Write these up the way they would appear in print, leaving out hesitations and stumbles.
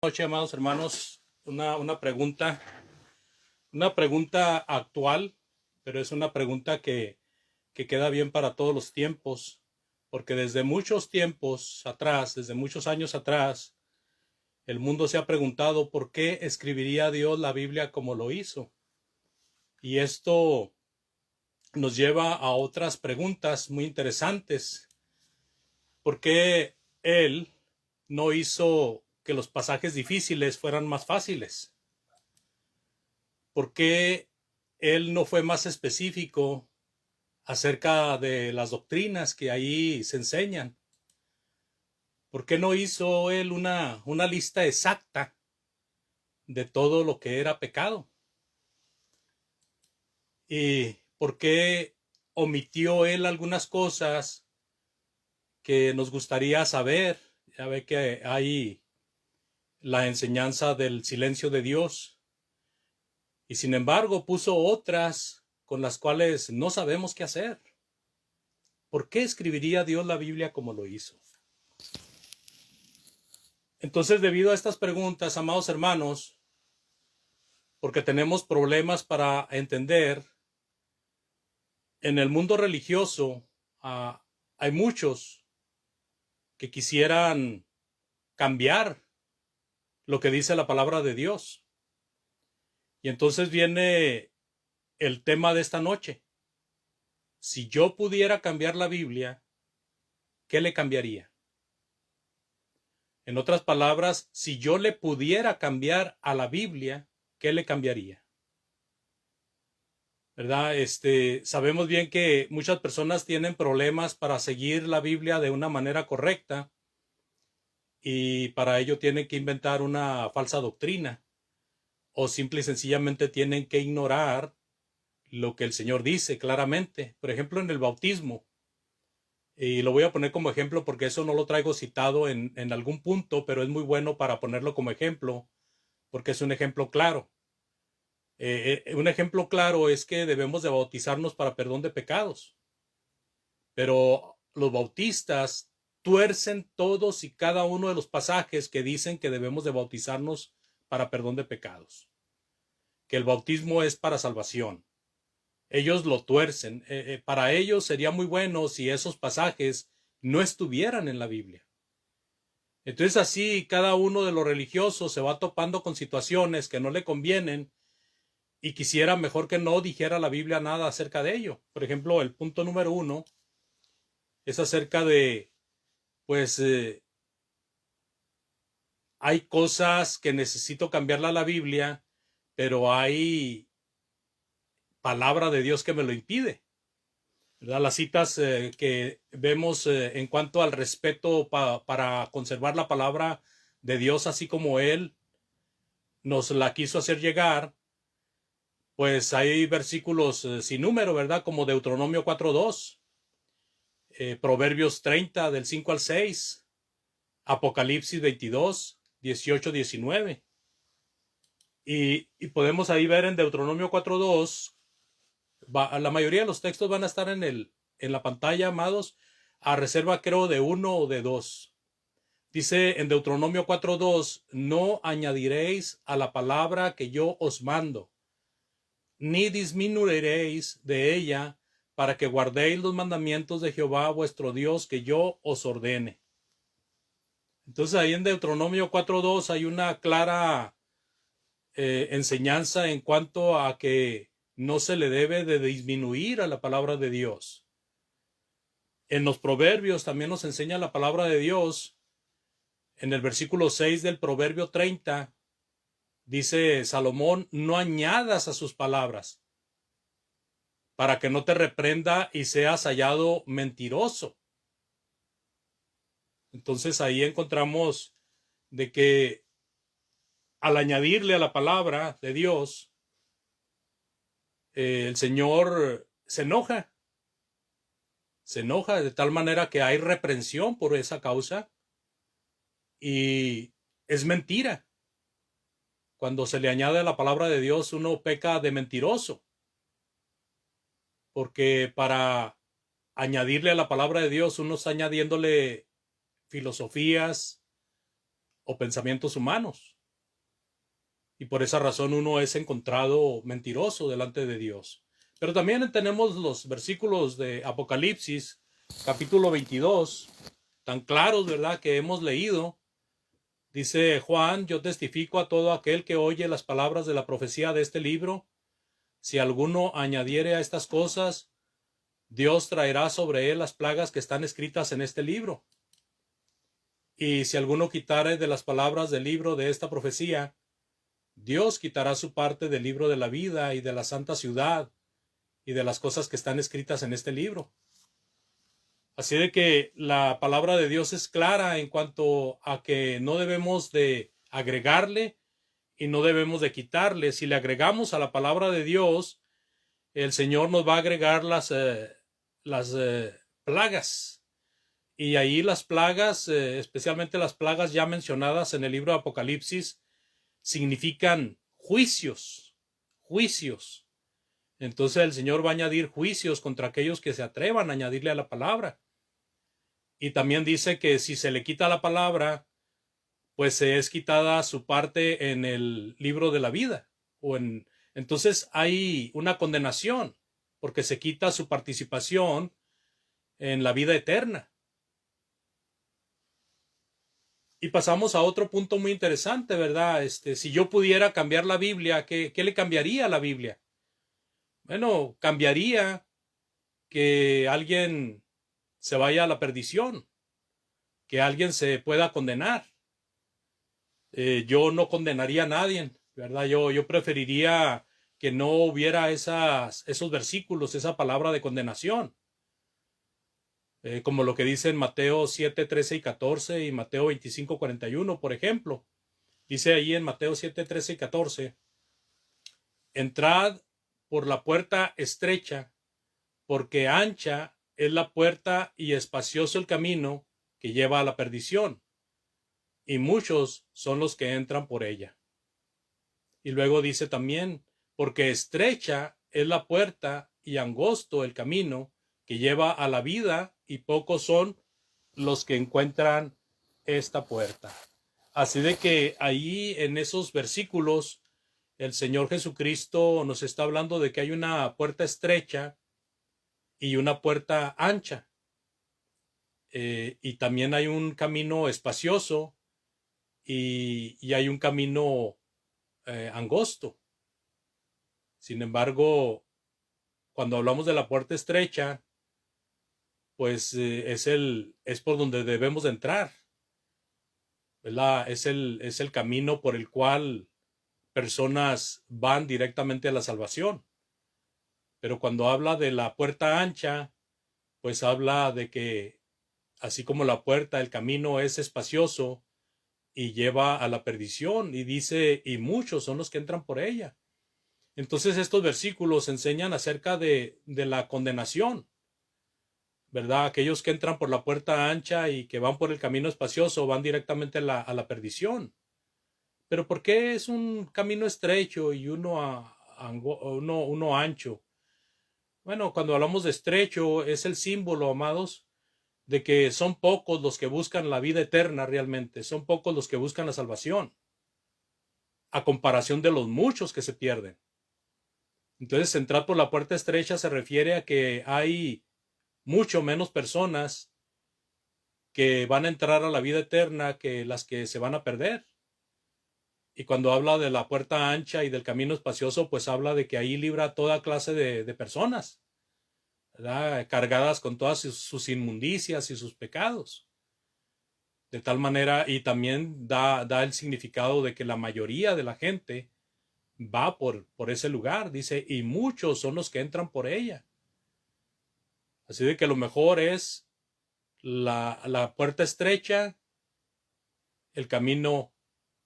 Noche, amados hermanos, una pregunta actual, pero es una pregunta que queda bien para todos los tiempos, porque desde muchos tiempos atrás, desde muchos años atrás, el mundo se ha preguntado por qué escribiría Dios la Biblia como lo hizo. Y esto nos lleva a otras preguntas muy interesantes. ¿Por qué Él no hizo que los pasajes difíciles fueran más fáciles? ¿Por qué él no fue más específico acerca de las doctrinas que ahí se enseñan? ¿Por qué no hizo él una lista exacta de todo lo que era pecado? ¿Y por qué omitió él algunas cosas que nos gustaría saber? Ya ve que hay la enseñanza del silencio de Dios, y sin embargo puso otras con las cuales no sabemos qué hacer. ¿Por qué escribiría Dios la Biblia como lo hizo? Entonces, debido a estas preguntas, amados hermanos, porque tenemos problemas para entender, en el mundo religioso hay muchos que quisieran cambiar lo que dice la palabra de Dios. Y entonces viene el tema de esta noche. Si yo pudiera cambiar la Biblia, ¿qué le cambiaría? En otras palabras, si yo le pudiera cambiar a la Biblia, ¿qué le cambiaría? ¿Verdad? Sabemos bien que muchas personas tienen problemas para seguir la Biblia de una manera correcta, y para ello tienen que inventar una falsa doctrina, o simple y sencillamente tienen que ignorar lo que el Señor dice claramente. Por ejemplo, en el bautismo, y lo voy a poner como ejemplo porque eso no lo traigo citado en algún punto, pero es muy bueno para ponerlo como ejemplo porque es un ejemplo claro. Un ejemplo claro es que debemos de bautizarnos para perdón de pecados, pero los bautistas tuercen todos y cada uno de los pasajes que dicen que debemos de bautizarnos para perdón de pecados, que el bautismo es para salvación. Ellos lo tuercen. Para ellos sería muy bueno si esos pasajes no estuvieran en la Biblia. Entonces así cada uno de los religiosos se va topando con situaciones que no le convienen y quisiera mejor que no dijera la Biblia nada acerca de ello. Por ejemplo, el punto número 1 es acerca de, pues, hay cosas que necesito cambiarla a la Biblia, pero hay palabra de Dios que me lo impide, ¿verdad? Las citas que vemos en cuanto al respeto para conservar la palabra de Dios así como Él nos la quiso hacer llegar, pues hay versículos sin número, ¿verdad? Como Deuteronomio 4:2, Proverbios 30 del 5 al 6, Apocalipsis 22, 18, 19. Y podemos ahí ver en Deuteronomio 4:2, la mayoría de los textos van a estar en la pantalla, amados, a reserva creo de uno o de dos. Dice en Deuteronomio 4:2, no añadiréis a la palabra que yo os mando, ni disminuiréis de ella, para que guardéis los mandamientos de Jehová vuestro Dios que yo os ordene. Entonces ahí en Deuteronomio 4:2 hay una clara enseñanza en cuanto a que no se le debe de disminuir a la palabra de Dios. En los proverbios también nos enseña la palabra de Dios. En el versículo 6 del proverbio 30 dice Salomón, no añadas a sus palabras, para que no te reprenda y seas hallado mentiroso. Entonces ahí encontramos de que al añadirle a la palabra de Dios, el Señor se enoja de tal manera que hay reprensión por esa causa, y es mentira. Cuando se le añade a la palabra de Dios, uno peca de mentiroso, porque para añadirle a la palabra de Dios uno está añadiéndole filosofías o pensamientos humanos. Y por esa razón uno es encontrado mentiroso delante de Dios. Pero también tenemos los versículos de Apocalipsis, capítulo 22, tan claros, ¿verdad?, que hemos leído. Dice Juan: yo testifico a todo aquel que oye las palabras de la profecía de este libro. Si alguno añadiere a estas cosas, Dios traerá sobre él las plagas que están escritas en este libro. Y si alguno quitare de las palabras del libro de esta profecía, Dios quitará su parte del libro de la vida y de la santa ciudad y de las cosas que están escritas en este libro. Así de que la palabra de Dios es clara en cuanto a que no debemos de agregarle y no debemos de quitarle. Si le agregamos a la palabra de Dios, el Señor nos va a agregar las plagas. Y ahí las plagas, especialmente las plagas ya mencionadas en el libro de Apocalipsis, significan juicios. Entonces el Señor va a añadir juicios contra aquellos que se atrevan a añadirle a la palabra. Y también dice que si se le quita la palabra, pues se es quitada su parte en el libro de la vida. Entonces hay una condenación, porque se quita su participación en la vida eterna. Y pasamos a otro punto muy interesante, ¿verdad? Si yo pudiera cambiar la Biblia, ¿qué le cambiaría a la Biblia? Bueno, cambiaría que alguien se vaya a la perdición, que alguien se pueda condenar. Yo no condenaría a nadie, ¿verdad? Yo preferiría que no hubiera esos versículos, esa palabra de condenación. Como lo que dice en Mateo 7, 13 y 14 y Mateo 25, 41, por ejemplo. Dice ahí en Mateo 7, 13 y 14: entrad por la puerta estrecha, porque ancha es la puerta y espacioso el camino que lleva a la perdición, y muchos son los que entran por ella. Y luego dice también: porque estrecha es la puerta y angosto el camino que lleva a la vida, y pocos son los que encuentran esta puerta. Así de que ahí en esos versículos el Señor Jesucristo nos está hablando de que hay una puerta estrecha y una puerta ancha. Y también hay un camino espacioso y hay un camino angosto. Sin embargo, cuando hablamos de la puerta estrecha, pues es por donde debemos de entrar, ¿verdad? Es el camino por el cual personas van directamente a la salvación. Pero cuando habla de la puerta ancha, pues habla de que así como la puerta, el camino es espacioso y lleva a la perdición, y dice, y muchos son los que entran por ella. Entonces estos versículos enseñan acerca de la condenación, ¿verdad? Aquellos que entran por la puerta ancha y que van por el camino espacioso van directamente a la perdición. Pero ¿por qué es un camino estrecho y uno ancho? Bueno, cuando hablamos de estrecho, es el símbolo, amados, de que son pocos los que buscan la vida eterna realmente, son pocos los que buscan la salvación, a comparación de los muchos que se pierden. Entonces, entrar por la puerta estrecha se refiere a que hay mucho menos personas que van a entrar a la vida eterna que las que se van a perder. Y cuando habla de la puerta ancha y del camino espacioso, pues habla de que ahí libra toda clase de personas, ¿verdad? Cargadas con todas sus inmundicias y sus pecados. De tal manera, y también da el significado de que la mayoría de la gente va por ese lugar, dice, y muchos son los que entran por ella. Así de que lo mejor es la puerta estrecha, el camino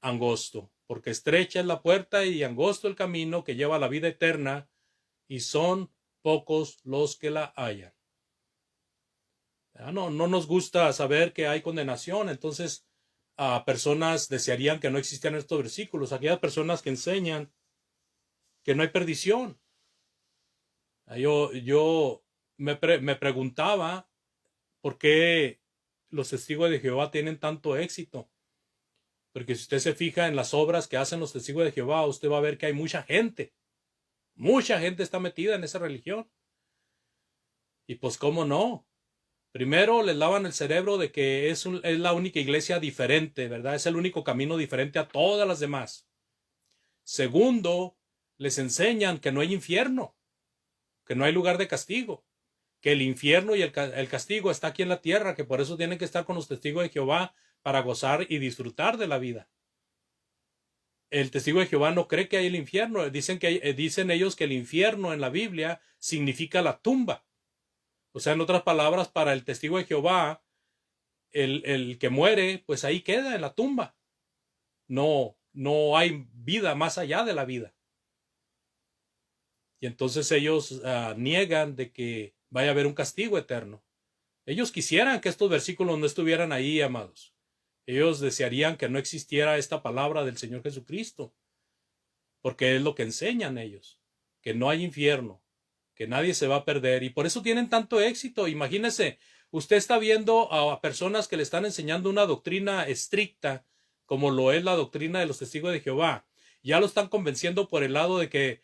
angosto, porque estrecha es la puerta y angosto el camino que lleva a la vida eterna, y son pocos los que la hallan. No nos gusta saber que hay condenación, entonces personas desearían que no existieran estos versículos, aquellas personas que enseñan que no hay perdición. Yo me preguntaba por qué los testigos de Jehová tienen tanto éxito. Porque si usted se fija en las obras que hacen los testigos de Jehová, usted va a ver que hay mucha gente está metida en esa religión. Y pues, ¿cómo no? Primero, les lavan el cerebro de que es la única iglesia diferente, ¿verdad? Es el único camino diferente a todas las demás. Segundo, les enseñan que no hay infierno, que no hay lugar de castigo, que el infierno y el castigo está aquí en la tierra, que por eso tienen que estar con los testigos de Jehová para gozar y disfrutar de la vida. El testigo de Jehová no cree que hay el infierno. Dicen ellos que el infierno en la Biblia significa la tumba. O sea, en otras palabras, para el testigo de Jehová, el que muere, pues ahí queda en la tumba. No hay vida más allá de la vida. Y entonces ellos niegan de que vaya a haber un castigo eterno. Ellos quisieran que estos versículos no estuvieran ahí, amados. Ellos desearían que no existiera esta palabra del Señor Jesucristo, porque es lo que enseñan ellos, que no hay infierno, que nadie se va a perder, y por eso tienen tanto éxito. Imagínese, usted está viendo a personas que le están enseñando una doctrina estricta, como lo es la doctrina de los testigos de Jehová. Ya lo están convenciendo por el lado de que,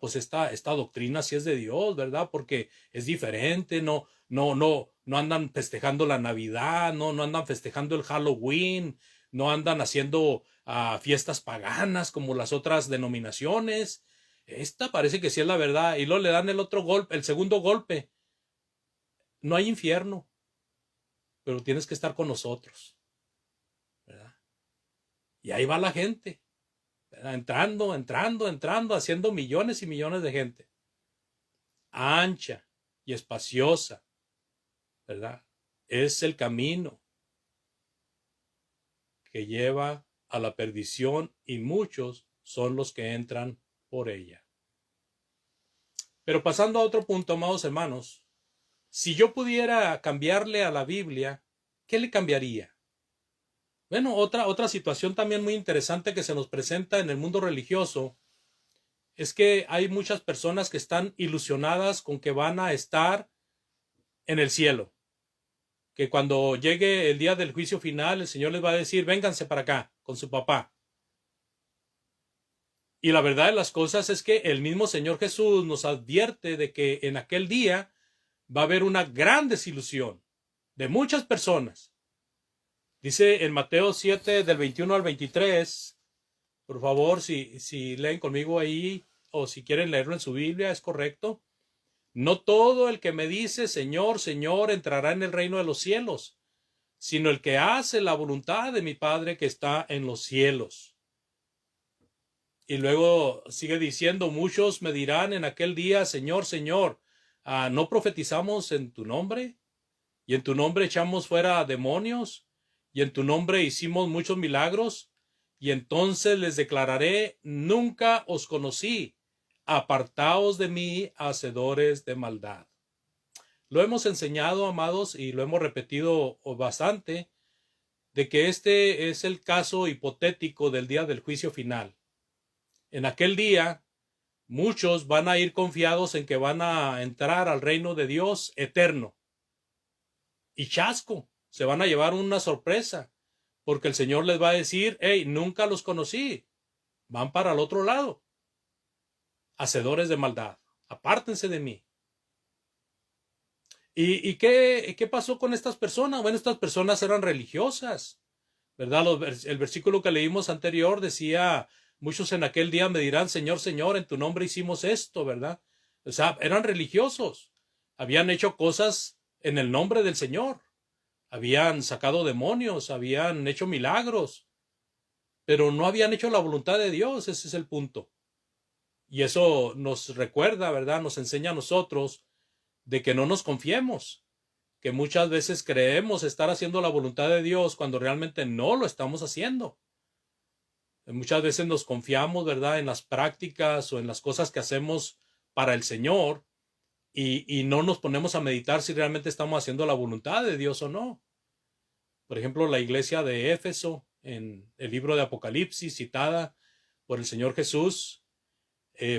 pues esta doctrina sí es de Dios, ¿verdad? Porque es diferente, no andan festejando la Navidad, no andan festejando el Halloween, no andan haciendo fiestas paganas como las otras denominaciones. Esta parece que sí es la verdad. Y luego le dan el otro golpe, el segundo golpe. No hay infierno, pero tienes que estar con nosotros, ¿verdad? Y ahí va la gente, ¿verdad? Entrando, haciendo millones y millones de gente. Ancha y espaciosa, ¿verdad? Es el camino que lleva a la perdición y muchos son los que entran por ella. Pero pasando a otro punto, amados hermanos, si yo pudiera cambiarle a la Biblia, ¿qué le cambiaría? Bueno, otra situación también muy interesante que se nos presenta en el mundo religioso es que hay muchas personas que están ilusionadas con que van a estar en el cielo, que cuando llegue el día del juicio final, el Señor les va a decir, vénganse para acá con su papá. Y la verdad de las cosas es que el mismo Señor Jesús nos advierte de que en aquel día va a haber una gran desilusión de muchas personas. Dice en Mateo 7, del 21 al 23, por favor, si leen conmigo ahí, o si quieren leerlo en su Biblia, es correcto. No todo el que me dice, Señor, Señor, entrará en el reino de los cielos, sino el que hace la voluntad de mi Padre que está en los cielos. Y luego sigue diciendo, muchos me dirán en aquel día, Señor, Señor, ¿no profetizamos en tu nombre? Y en tu nombre echamos fuera demonios, y en tu nombre hicimos muchos milagros. Y entonces les declararé, nunca os conocí, apartaos de mí, hacedores de maldad. Lo hemos enseñado, amados, y lo hemos repetido bastante, de que este es el caso hipotético del día del juicio final. En aquel día, muchos van a ir confiados en que van a entrar al reino de Dios eterno. Y chasco, se van a llevar una sorpresa, porque el Señor les va a decir, hey, nunca los conocí, van para el otro lado. Hacedores de maldad, apártense de mí. ¿Y qué pasó con estas personas? Bueno, estas personas eran religiosas, ¿verdad? El versículo que leímos anterior decía, muchos en aquel día me dirán, Señor, Señor, en tu nombre hicimos esto, ¿verdad? O sea, eran religiosos, habían hecho cosas en el nombre del Señor, habían sacado demonios, habían hecho milagros, pero no habían hecho la voluntad de Dios, ese es el punto. Y eso nos recuerda, ¿verdad? Nos enseña a nosotros de que no nos confiemos, que muchas veces creemos estar haciendo la voluntad de Dios cuando realmente no lo estamos haciendo. Muchas veces nos confiamos, ¿verdad?, en las prácticas o en las cosas que hacemos para el Señor y no nos ponemos a meditar si realmente estamos haciendo la voluntad de Dios o no. Por ejemplo, la iglesia de Éfeso, en el libro de Apocalipsis, citada por el Señor Jesús,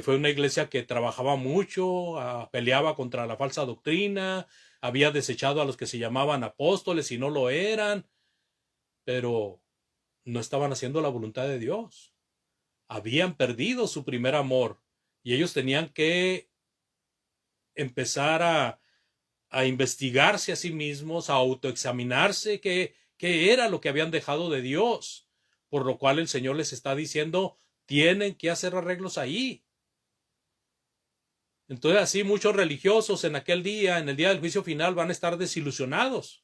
fue una iglesia que trabajaba mucho, peleaba contra la falsa doctrina, había desechado a los que se llamaban apóstoles y no lo eran, pero no estaban haciendo la voluntad de Dios. Habían perdido su primer amor y ellos tenían que empezar a investigarse a sí mismos, a autoexaminarse qué era lo que habían dejado de Dios, por lo cual el Señor les está diciendo, tienen que hacer arreglos ahí. Entonces así muchos religiosos en aquel día, en el día del juicio final, van a estar desilusionados.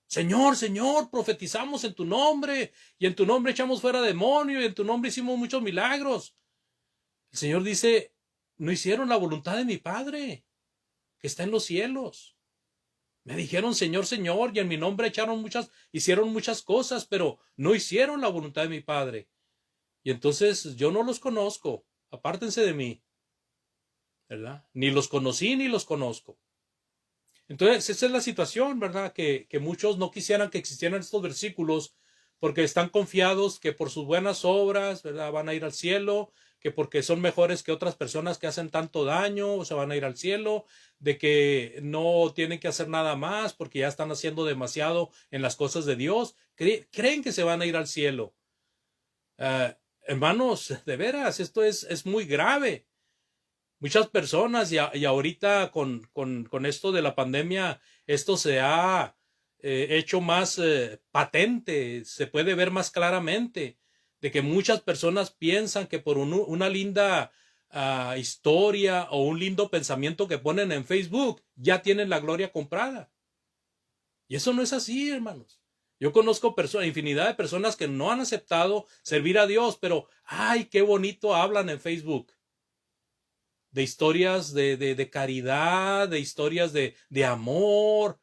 Señor, Señor, profetizamos en tu nombre, y en tu nombre echamos fuera demonios, y en tu nombre hicimos muchos milagros. El Señor dice, no hicieron la voluntad de mi Padre, que está en los cielos. Me dijeron, Señor, Señor, y en mi nombre hicieron muchas cosas, pero no hicieron la voluntad de mi Padre. Y entonces yo no los conozco, apártense de mí, ¿verdad? Ni los conocí ni los conozco. Entonces, esa es la situación, ¿verdad? Que muchos no quisieran que existieran estos versículos porque están confiados que por sus buenas obras, ¿verdad? Van a ir al cielo, que porque son mejores que otras personas que hacen tanto daño, o se van a ir al cielo, de que no tienen que hacer nada más porque ya están haciendo demasiado en las cosas de Dios. Creen que se van a ir al cielo. Hermanos, de veras, esto es muy grave. Muchas personas y ahorita con esto de la pandemia, esto se ha hecho más patente, se puede ver más claramente, de que muchas personas piensan que por una linda historia o un lindo pensamiento que ponen en Facebook, ya tienen la gloria comprada. Y eso no es así, hermanos. Yo conozco infinidad de personas que no han aceptado servir a Dios, pero ¡ay, qué bonito hablan en Facebook! De historias de caridad, de historias de amor.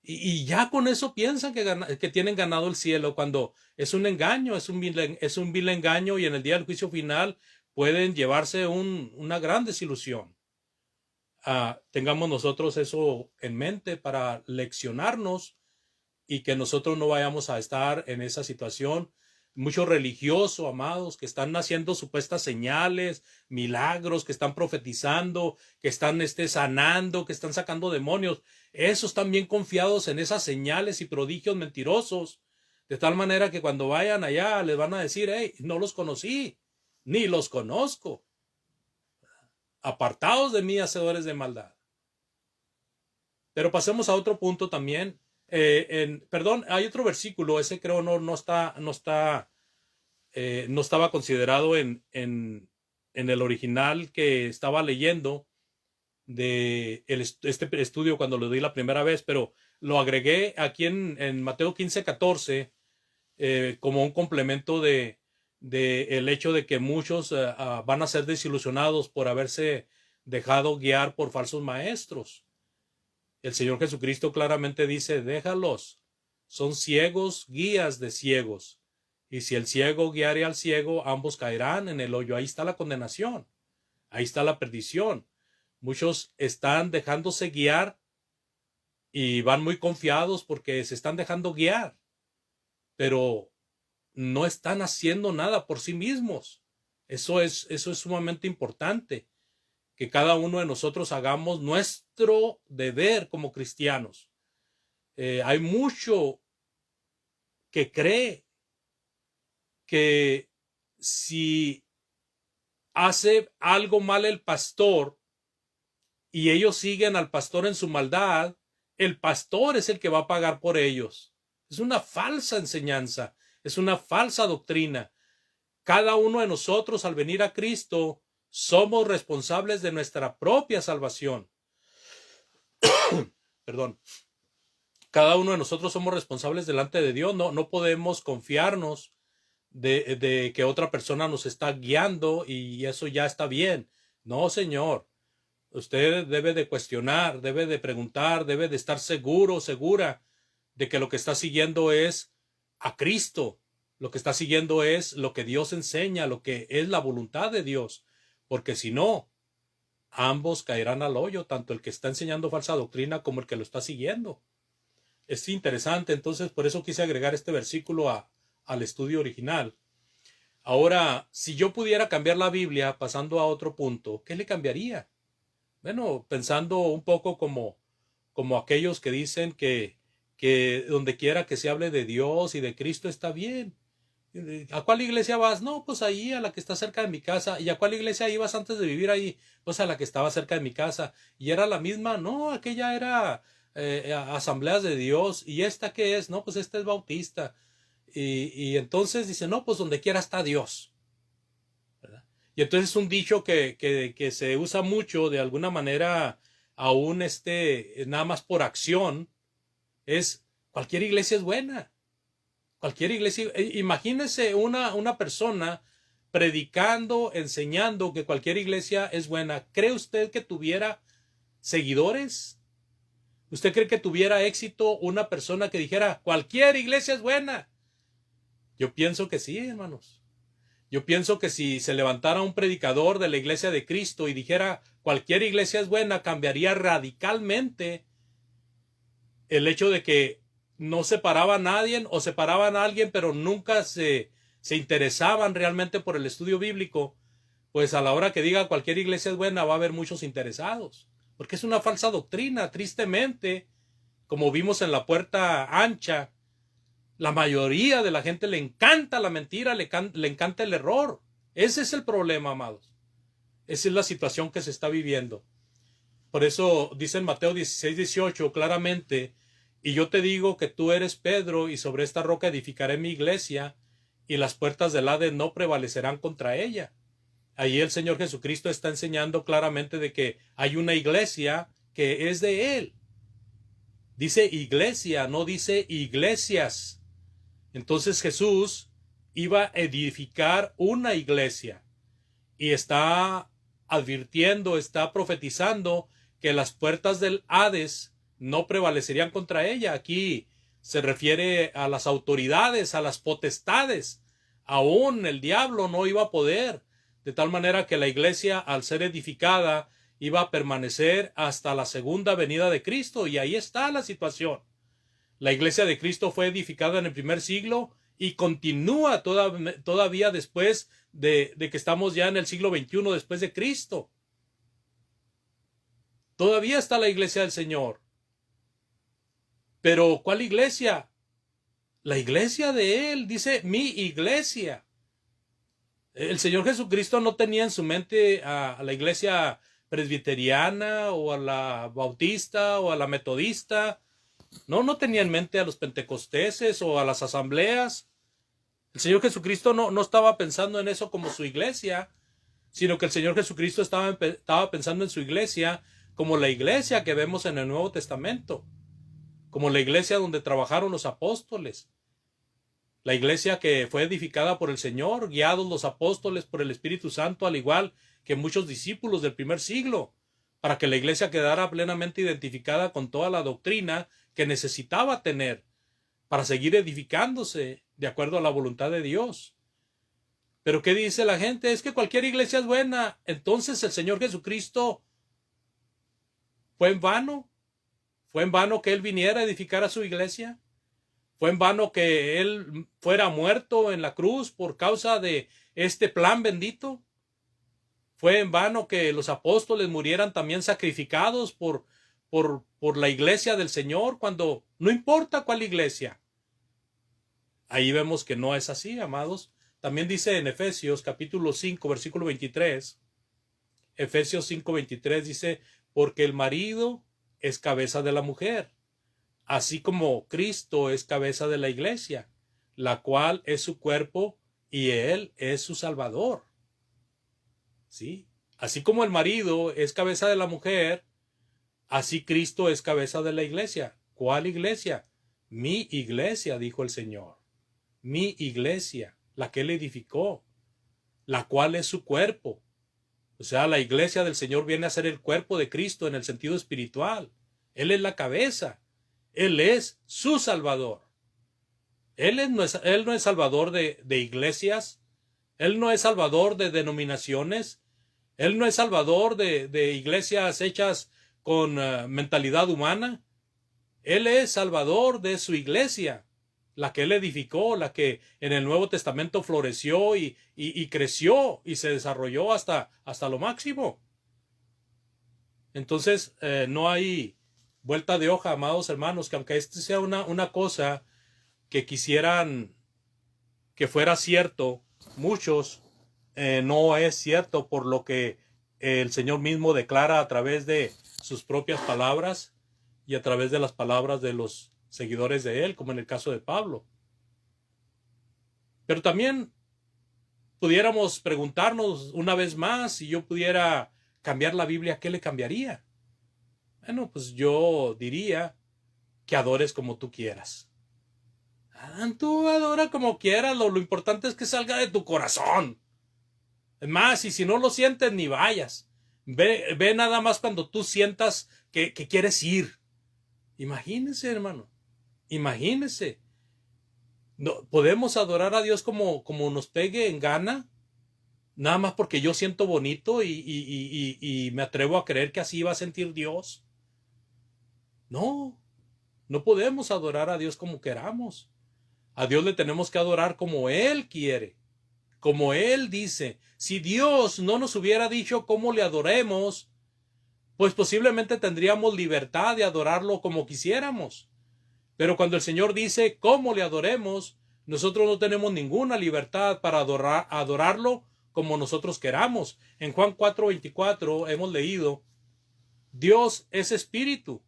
Y ya con eso piensan que tienen ganado el cielo, cuando es un engaño, es un vil engaño, y en el día del juicio final pueden llevarse una gran desilusión. Tengamos nosotros eso en mente para leccionarnos y que nosotros no vayamos a estar en esa situación. Muchos religiosos, amados, que están haciendo supuestas señales, milagros, que están profetizando, que están sanando, que están sacando demonios, esos están bien confiados en esas señales y prodigios mentirosos, de tal manera que cuando vayan allá les van a decir, hey, no los conocí, ni los conozco. Apartados de mí, hacedores de maldad. Pero pasemos a otro punto también. Perdón, hay otro versículo, ese creo no estaba considerado en el original que estaba leyendo de este estudio cuando lo di la primera vez, pero lo agregué aquí en Mateo 15:14 como un complemento de el hecho de que muchos van a ser desilusionados por haberse dejado guiar por falsos maestros. El Señor Jesucristo claramente dice, déjalos, son ciegos, guías de ciegos. Y si el ciego guiare al ciego, ambos caerán en el hoyo. Ahí está la condenación, ahí está la perdición. Muchos están dejándose guiar y van muy confiados porque se están dejando guiar, pero no están haciendo nada por sí mismos. Eso es sumamente importante, que cada uno de nosotros hagamos nuestro deber como cristianos. Hay mucho que cree que si hace algo mal el pastor y ellos siguen al pastor en su maldad, el pastor es el que va a pagar por ellos. Es una falsa enseñanza, es una falsa doctrina. Cada uno de nosotros, al venir a Cristo, somos responsables de nuestra propia salvación. Perdón. Cada uno de nosotros somos responsables delante de Dios. No podemos confiarnos de que otra persona nos está guiando y eso ya está bien. No, Señor. Usted debe de cuestionar, debe de preguntar, debe de estar seguro, segura de que lo que está siguiendo es a Cristo. Lo que está siguiendo es lo que Dios enseña, lo que es la voluntad de Dios. Porque si no, ambos caerán al hoyo, tanto el que está enseñando falsa doctrina como el que lo está siguiendo. Es interesante, entonces por eso quise agregar este versículo al estudio original. Ahora, si yo pudiera cambiar la Biblia, pasando a otro punto, ¿qué le cambiaría? Bueno, pensando un poco como aquellos que dicen que que donde quiera que se hable de Dios y de Cristo está bien. ¿A cuál iglesia vas? No, pues ahí, a la que está cerca de mi casa. ¿Y a cuál iglesia ibas antes de vivir ahí? Pues a la que estaba cerca de mi casa. ¿Y era la misma? No, aquella era Asambleas de Dios. ¿Y esta qué es? No, pues esta es Bautista. Y entonces dice, no, pues donde quiera está Dios, ¿verdad? Y entonces es un dicho que se usa mucho de alguna manera, aún nada más por acción, es cualquier iglesia es buena. Cualquier iglesia, imagínese una persona predicando, enseñando que cualquier iglesia es buena. ¿Cree usted que tuviera seguidores? ¿Usted cree que tuviera éxito una persona que dijera cualquier iglesia es buena? Yo pienso que sí, hermanos. Yo pienso que si se levantara un predicador de la iglesia de Cristo y dijera cualquier iglesia es buena, cambiaría radicalmente el hecho de que no separaba a nadie o separaban a alguien, pero nunca se interesaban realmente por el estudio bíblico. Pues a la hora que diga cualquier iglesia es buena, va a haber muchos interesados. Porque es una falsa doctrina, tristemente, como vimos en la puerta ancha. La mayoría de la gente le encanta la mentira, le encanta el error. Ese es el problema, amados. Esa es la situación que se está viviendo. Por eso dice en Mateo 16:18 claramente, y yo te digo que tú eres Pedro, y sobre esta roca edificaré mi iglesia, y las puertas del Hades no prevalecerán contra ella. Ahí el Señor Jesucristo está enseñando claramente de que hay una iglesia que es de Él. Dice iglesia, no dice iglesias. Entonces Jesús iba a edificar una iglesia y está advirtiendo, está profetizando que las puertas del Hades no prevalecerían contra ella. Aquí se refiere a las autoridades, a las potestades. Aún el diablo no iba a poder, de tal manera que la iglesia, al ser edificada, iba a permanecer hasta la segunda venida de Cristo. Y ahí está la situación. La iglesia de Cristo fue edificada en el primer siglo y continúa todavía después de que estamos ya en el siglo XXI después de Cristo. Todavía está la iglesia del Señor. Pero ¿cuál iglesia? La iglesia de Él, dice mi iglesia. El Señor Jesucristo no tenía en su mente a la iglesia presbiteriana o a la bautista o a la metodista. No tenía en mente a los pentecosteses o a las asambleas. El Señor Jesucristo no estaba pensando en eso como su iglesia, sino que el Señor Jesucristo estaba pensando en su iglesia como la iglesia que vemos en el Nuevo Testamento, como la iglesia donde trabajaron los apóstoles, la iglesia que fue edificada por el Señor, guiados los apóstoles por el Espíritu Santo, al igual que muchos discípulos del primer siglo, para que la iglesia quedara plenamente identificada con toda la doctrina que necesitaba tener para seguir edificándose de acuerdo a la voluntad de Dios. Pero ¿qué dice la gente? Es que cualquier iglesia es buena. Entonces el Señor Jesucristo fue en vano. ¿Fue en vano que Él viniera a edificar a su iglesia? ¿Fue en vano que Él fuera muerto en la cruz por causa de este plan bendito? ¿Fue en vano que los apóstoles murieran también sacrificados por la iglesia del Señor, cuando no importa cuál iglesia? Ahí vemos que no es así, amados. También dice en Efesios capítulo 5, versículo 23, Efesios 5, 23 dice, porque el marido es cabeza de la mujer, así como Cristo es cabeza de la iglesia, la cual es su cuerpo y Él es su Salvador. ¿Sí? Así como el marido es cabeza de la mujer, así Cristo es cabeza de la iglesia. ¿Cuál iglesia? Mi iglesia, dijo el Señor. Mi iglesia, la que Él edificó, la cual es su cuerpo. O sea, la iglesia del Señor viene a ser el cuerpo de Cristo en el sentido espiritual. Él es la cabeza. Él es su Salvador. Él no es salvador de iglesias. Él no es salvador de denominaciones. Él no es salvador de iglesias hechas con mentalidad humana. Él es salvador de su iglesia, la que Él edificó, la que en el Nuevo Testamento floreció y creció y se desarrolló hasta lo máximo. Entonces, no hay vuelta de hoja, amados hermanos, que aunque este sea una cosa que quisieran que fuera cierto, muchos no es cierto por lo que el Señor mismo declara a través de sus propias palabras y a través de las palabras de los seguidores de él, como en el caso de Pablo. Pero también pudiéramos preguntarnos una vez más, si yo pudiera cambiar la Biblia, ¿qué le cambiaría? Bueno, pues yo diría que adores como tú quieras. Tú adora como quieras, lo importante es que salga de tu corazón. Es más, y si no lo sientes, ni vayas. Ve nada más cuando tú sientas que quieres ir. Imagínese, hermano. Imagínese. No, podemos adorar a Dios como nos pegue en gana, nada más porque yo siento bonito y me atrevo a creer que así va a sentir Dios. No, no podemos adorar a Dios como queramos. A Dios le tenemos que adorar como Él quiere, como Él dice. Si Dios no nos hubiera dicho cómo le adoremos, pues posiblemente tendríamos libertad de adorarlo como quisiéramos. Pero cuando el Señor dice cómo le adoremos, nosotros no tenemos ninguna libertad para adorarlo como nosotros queramos. En Juan 4:24 hemos leído, Dios es espíritu,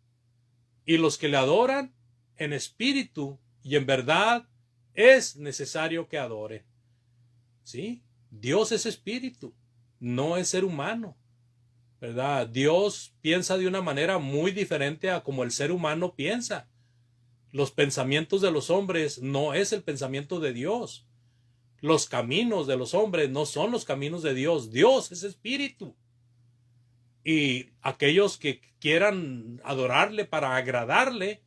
y los que le adoran en espíritu y en verdad es necesario que adore. ¿Sí? Dios es espíritu, no es ser humano, ¿verdad? Dios piensa de una manera muy diferente a como el ser humano piensa. Los pensamientos de los hombres no es el pensamiento de Dios. Los caminos de los hombres no son los caminos de Dios. Dios es espíritu. Y aquellos que quieran adorarle para agradarle,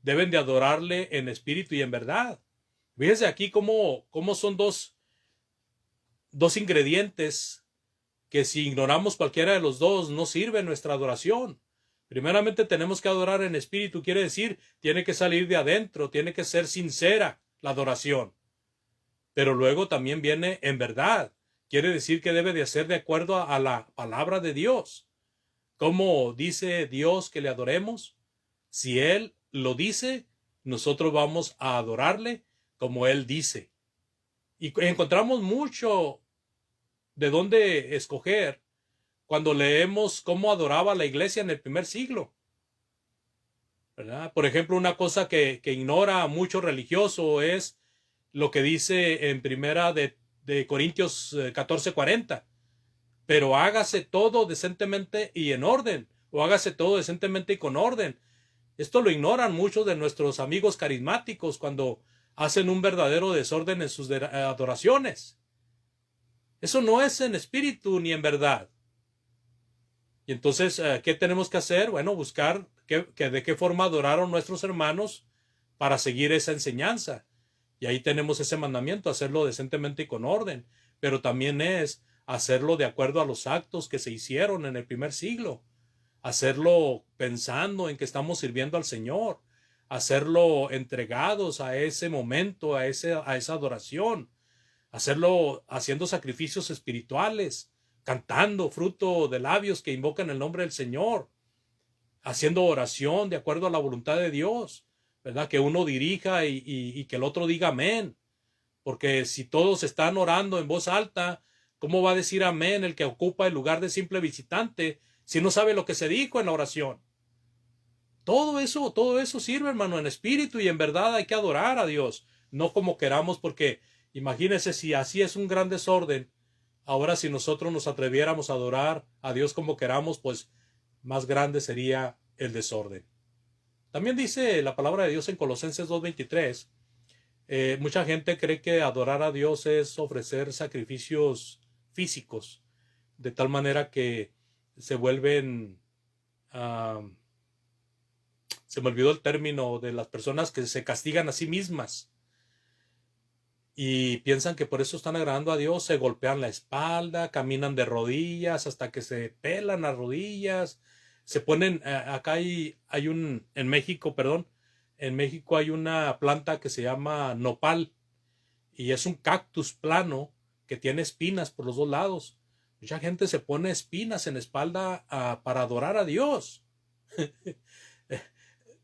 deben de adorarle en espíritu y en verdad. Fíjense aquí cómo son dos ingredientes que si ignoramos cualquiera de los dos no sirve nuestra adoración. Primeramente tenemos que adorar en espíritu, quiere decir, tiene que salir de adentro, tiene que ser sincera la adoración. Pero luego también viene en verdad, quiere decir que debe de ser de acuerdo a la palabra de Dios. ¿Cómo dice Dios que le adoremos? Si Él lo dice, nosotros vamos a adorarle como Él dice. Y encontramos mucho de dónde escoger cuando leemos cómo adoraba la iglesia en el primer siglo, ¿verdad? Por ejemplo, una cosa que ignora mucho religioso es lo que dice en primera de Corintios 14:40. Pero hágase todo decentemente y en orden, o hágase todo decentemente y con orden. Esto lo ignoran muchos de nuestros amigos carismáticos cuando hacen un verdadero desorden en sus adoraciones. Eso no es en espíritu ni en verdad. Y entonces, ¿qué tenemos que hacer? Bueno, buscar de qué forma adoraron nuestros hermanos para seguir esa enseñanza. Y ahí tenemos ese mandamiento, hacerlo decentemente y con orden. Pero también es hacerlo de acuerdo a los actos que se hicieron en el primer siglo. Hacerlo pensando en que estamos sirviendo al Señor. Hacerlo entregados a ese momento, a esa adoración. Hacerlo haciendo sacrificios espirituales, cantando fruto de labios que invocan el nombre del Señor, haciendo oración de acuerdo a la voluntad de Dios, ¿verdad? Que uno dirija y que el otro diga amén. Porque si todos están orando en voz alta, ¿cómo va a decir amén el que ocupa el lugar de simple visitante si no sabe lo que se dijo en la oración? Todo eso sirve, hermano, en espíritu y en verdad hay que adorar a Dios, no como queramos, porque imagínense si así es un gran desorden. Ahora si nosotros nos atreviéramos a adorar a Dios como queramos, pues más grande sería el desorden. También dice la palabra de Dios en Colosenses 2:23. Mucha gente cree que adorar a Dios es ofrecer sacrificios físicos, de tal manera que se vuelven, se me olvidó el término, de las personas que se castigan a sí mismas y piensan que por eso están agradando a Dios, se golpean la espalda, caminan de rodillas hasta que se pelan las rodillas, se ponen, acá en México, perdón, en México hay una planta que se llama nopal y es un cactus plano que tiene espinas por los dos lados. Mucha gente se pone espinas en la espalda para adorar a Dios.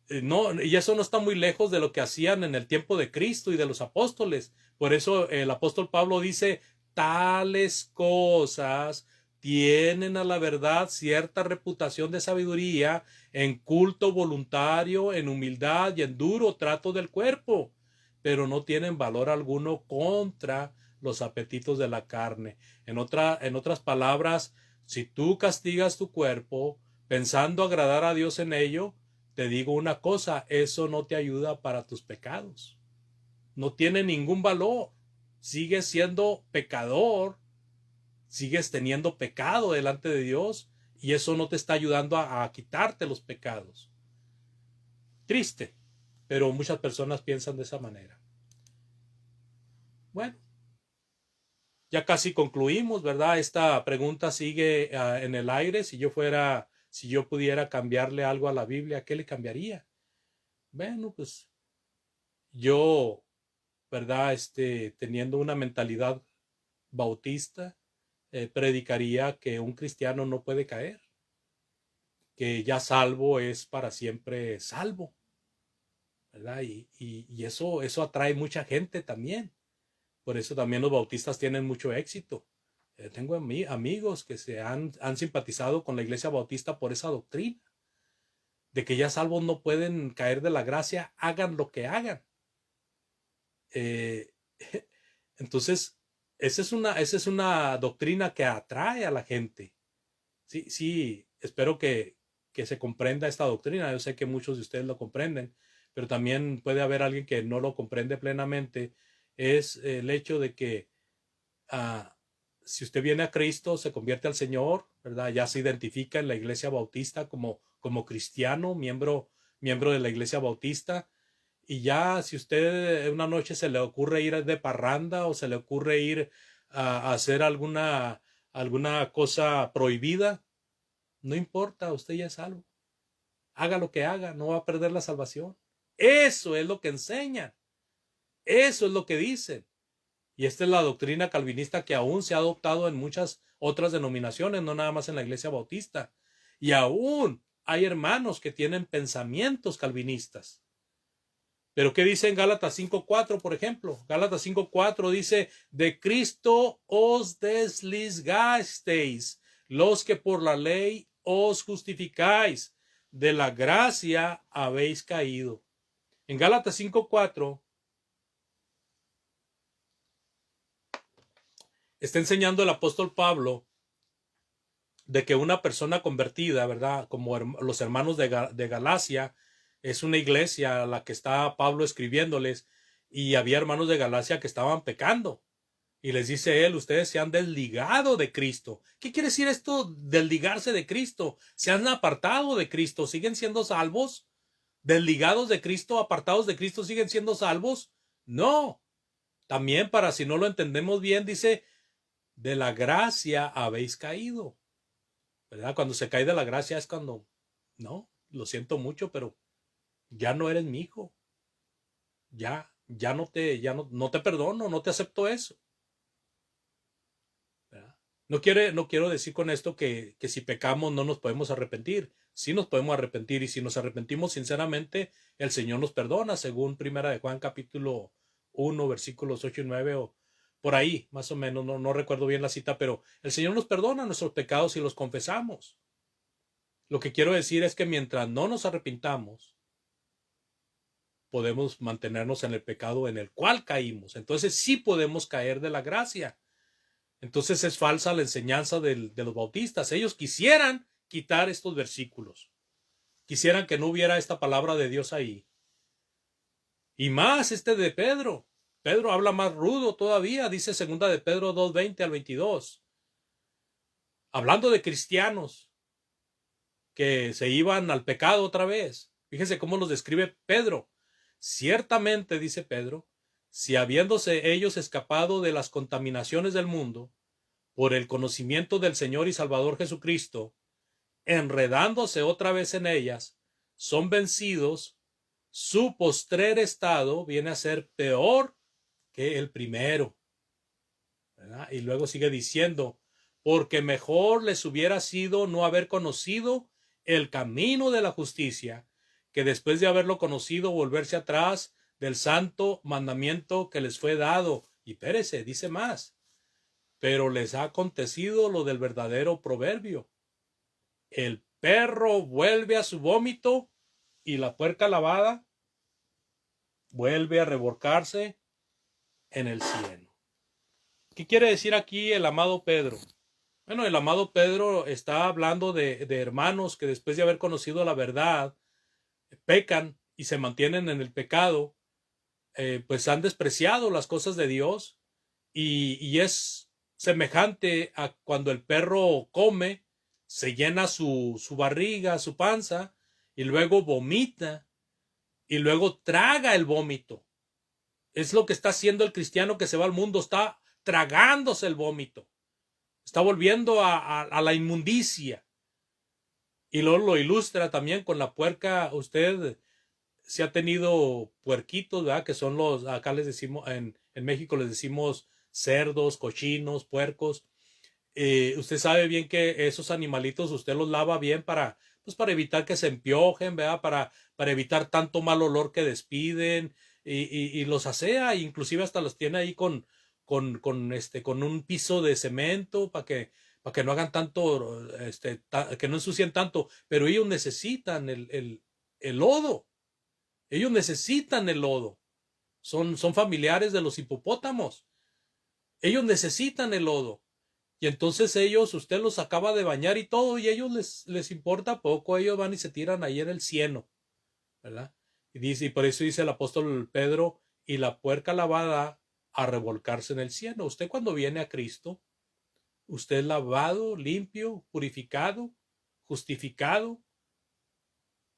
No, y eso no está muy lejos de lo que hacían en el tiempo de Cristo y de los apóstoles. Por eso el apóstol Pablo dice, tales cosas tienen a la verdad cierta reputación de sabiduría en culto voluntario, en humildad y en duro trato del cuerpo, pero no tienen valor alguno contra los apetitos de la carne. En otras palabras, si tú castigas tu cuerpo pensando agradar a Dios en ello, te digo una cosa, eso no te ayuda para tus pecados. No tiene ningún valor. Sigues siendo pecador, sigues teniendo pecado delante de Dios y eso no te está ayudando a quitarte los pecados. Triste, pero muchas personas piensan de esa manera. Bueno, ya casi concluimos, ¿verdad? Esta pregunta sigue en el aire. Si yo pudiera cambiarle algo a la Biblia, ¿qué le cambiaría? Bueno, pues yo, ¿verdad? Teniendo una mentalidad bautista, predicaría que un cristiano no puede caer, que ya salvo es para siempre salvo, ¿verdad? Y eso atrae mucha gente también. Por eso también los bautistas tienen mucho éxito. Tengo amigos que han simpatizado con la iglesia bautista por esa doctrina, de que ya salvos no pueden caer de la gracia, hagan lo que hagan. Eh, entonces, esa es una doctrina que atrae a la gente. Sí, sí, espero que se comprenda esta doctrina. Yo sé que muchos de ustedes lo comprenden, pero también puede haber alguien que no lo comprende plenamente. Es el hecho de que ah, si usted viene a Cristo, se convierte al Señor, ¿verdad? Ya se identifica en la iglesia bautista como cristiano, miembro de la iglesia bautista. Y ya si usted una noche se le ocurre ir de parranda o se le ocurre ir a hacer alguna cosa prohibida, no importa, usted ya es salvo. Haga lo que haga, no va a perder la salvación. Eso es lo que enseñan. Eso es lo que dicen. Y esta es la doctrina calvinista que aún se ha adoptado en muchas otras denominaciones, no nada más en la iglesia bautista. Y aún hay hermanos que tienen pensamientos calvinistas. Pero ¿qué dice en Gálatas 5:4, por ejemplo? Gálatas 5:4 dice, de Cristo os desligasteis, los que por la ley os justificáis, de la gracia habéis caído. En Gálatas 5:4 está enseñando el apóstol Pablo de que una persona convertida, ¿verdad? Como los hermanos de Galacia, es una iglesia a la que está Pablo escribiéndoles, y había hermanos de Galacia que estaban pecando. Y les dice él, ustedes se han desligado de Cristo. ¿Qué quiere decir esto, desligarse de Cristo? Se han apartado de Cristo, ¿siguen siendo salvos? ¿Desligados de Cristo, apartados de Cristo, siguen siendo salvos? No. También, para si no lo entendemos bien, dice, de la gracia habéis caído, ¿verdad? Cuando se cae de la gracia es cuando, no, lo siento mucho, pero ya no eres mi hijo. No te perdono, no te acepto eso, ¿verdad? No quiero decir con esto que si pecamos no nos podemos arrepentir. Sí nos podemos arrepentir, y si nos arrepentimos sinceramente, el Señor nos perdona, según Primera de Juan capítulo 1, versículos 8 y 9, o por ahí, más o menos, no recuerdo bien la cita, pero el Señor nos perdona nuestros pecados si los confesamos. Lo que quiero decir es que mientras no nos arrepintamos, podemos mantenernos en el pecado en el cual caímos. Entonces sí podemos caer de la gracia. Entonces es falsa la enseñanza de los bautistas. Ellos quisieran quitar estos versículos. Quisieran que no hubiera esta palabra de Dios ahí. Y más de Pedro. Pedro habla más rudo todavía. Dice segunda de Pedro 2:20 al 22. Hablando de cristianos que se iban al pecado otra vez. Fíjense cómo los describe Pedro. Ciertamente, dice Pedro, si habiéndose ellos escapado de las contaminaciones del mundo, por el conocimiento del Señor y Salvador Jesucristo, enredándose otra vez en ellas, son vencidos, su postrer estado viene a ser peor que el primero, ¿verdad? Y luego sigue diciendo, porque mejor les hubiera sido no haber conocido el camino de la justicia, que después de haberlo conocido, volverse atrás del santo mandamiento que les fue dado. Y espérese, dice más. Pero les ha acontecido lo del verdadero proverbio. El perro vuelve a su vómito y la puerca lavada vuelve a revolcarse en el cielo. ¿Qué quiere decir aquí el amado Pedro? Bueno, el amado Pedro está hablando de hermanos que después de haber conocido la verdad, pecan y se mantienen en el pecado, pues han despreciado las cosas de Dios y es semejante a cuando el perro come, se llena su barriga, su panza, y luego vomita, y luego traga el vómito. Es lo que está haciendo el cristiano que se va al mundo, está tragándose el vómito, está volviendo a la inmundicia. Y luego lo ilustra también con la puerca. Usted si ha tenido puerquitos, ¿verdad? Que son acá les decimos, en México les decimos cerdos, cochinos, puercos. Usted sabe bien que esos animalitos usted los lava bien pues para evitar que se empiojen, ¿verdad? Para evitar tanto mal olor que despiden y los asea, inclusive hasta los tiene ahí con un piso de cemento para que no hagan tanto, que no ensucien tanto, pero ellos necesitan el lodo, ellos necesitan el lodo, son familiares de los hipopótamos, ellos necesitan el lodo. Y entonces usted los acaba de bañar y todo, y ellos les importa poco, ellos van y se tiran ahí en el cieno, ¿verdad? Y por eso dice el apóstol Pedro, y la puerca lavada a revolcarse en el cieno. Usted cuando viene a Cristo, usted es lavado, limpio, purificado, justificado,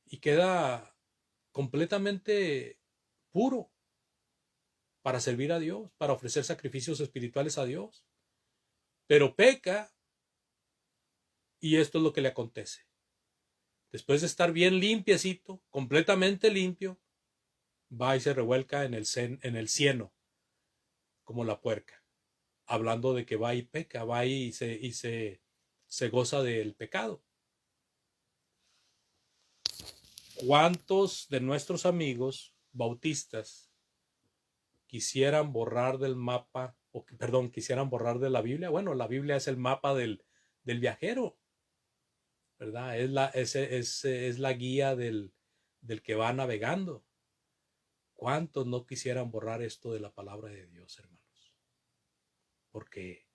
y queda completamente puro para servir a Dios, para ofrecer sacrificios espirituales a Dios. Pero peca y esto es lo que le acontece. Después de estar bien limpiecito, completamente limpio, va y se revuelca en el cieno, como la puerca, hablando de que va y peca, va y se goza del pecado. ¿Cuántos de nuestros amigos bautistas quisieran borrar del mapa, quisieran borrar de la Biblia? Bueno, la Biblia es el mapa del viajero, ¿verdad? Es la guía del que va navegando. ¿Cuántos no quisieran borrar esto de la palabra de Dios, hermanos? Porque,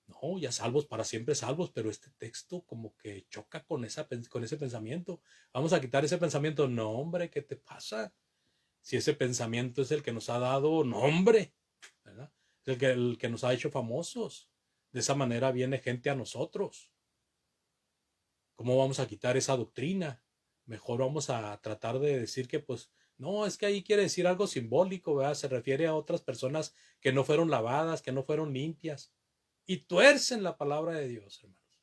no, ya salvos para siempre salvos, pero este texto como que choca con ese pensamiento. Vamos a quitar ese pensamiento. No, hombre, ¿qué te pasa? Si ese pensamiento es el que nos ha dado nombre, ¿verdad? Es el que nos ha hecho famosos. De esa manera viene gente a nosotros. ¿Cómo vamos a quitar esa doctrina? Mejor vamos a tratar de decir que, pues, no, es que ahí quiere decir algo simbólico, ¿verdad? Se refiere a otras personas que no fueron lavadas, que no fueron limpias. Y tuercen la palabra de Dios, hermanos.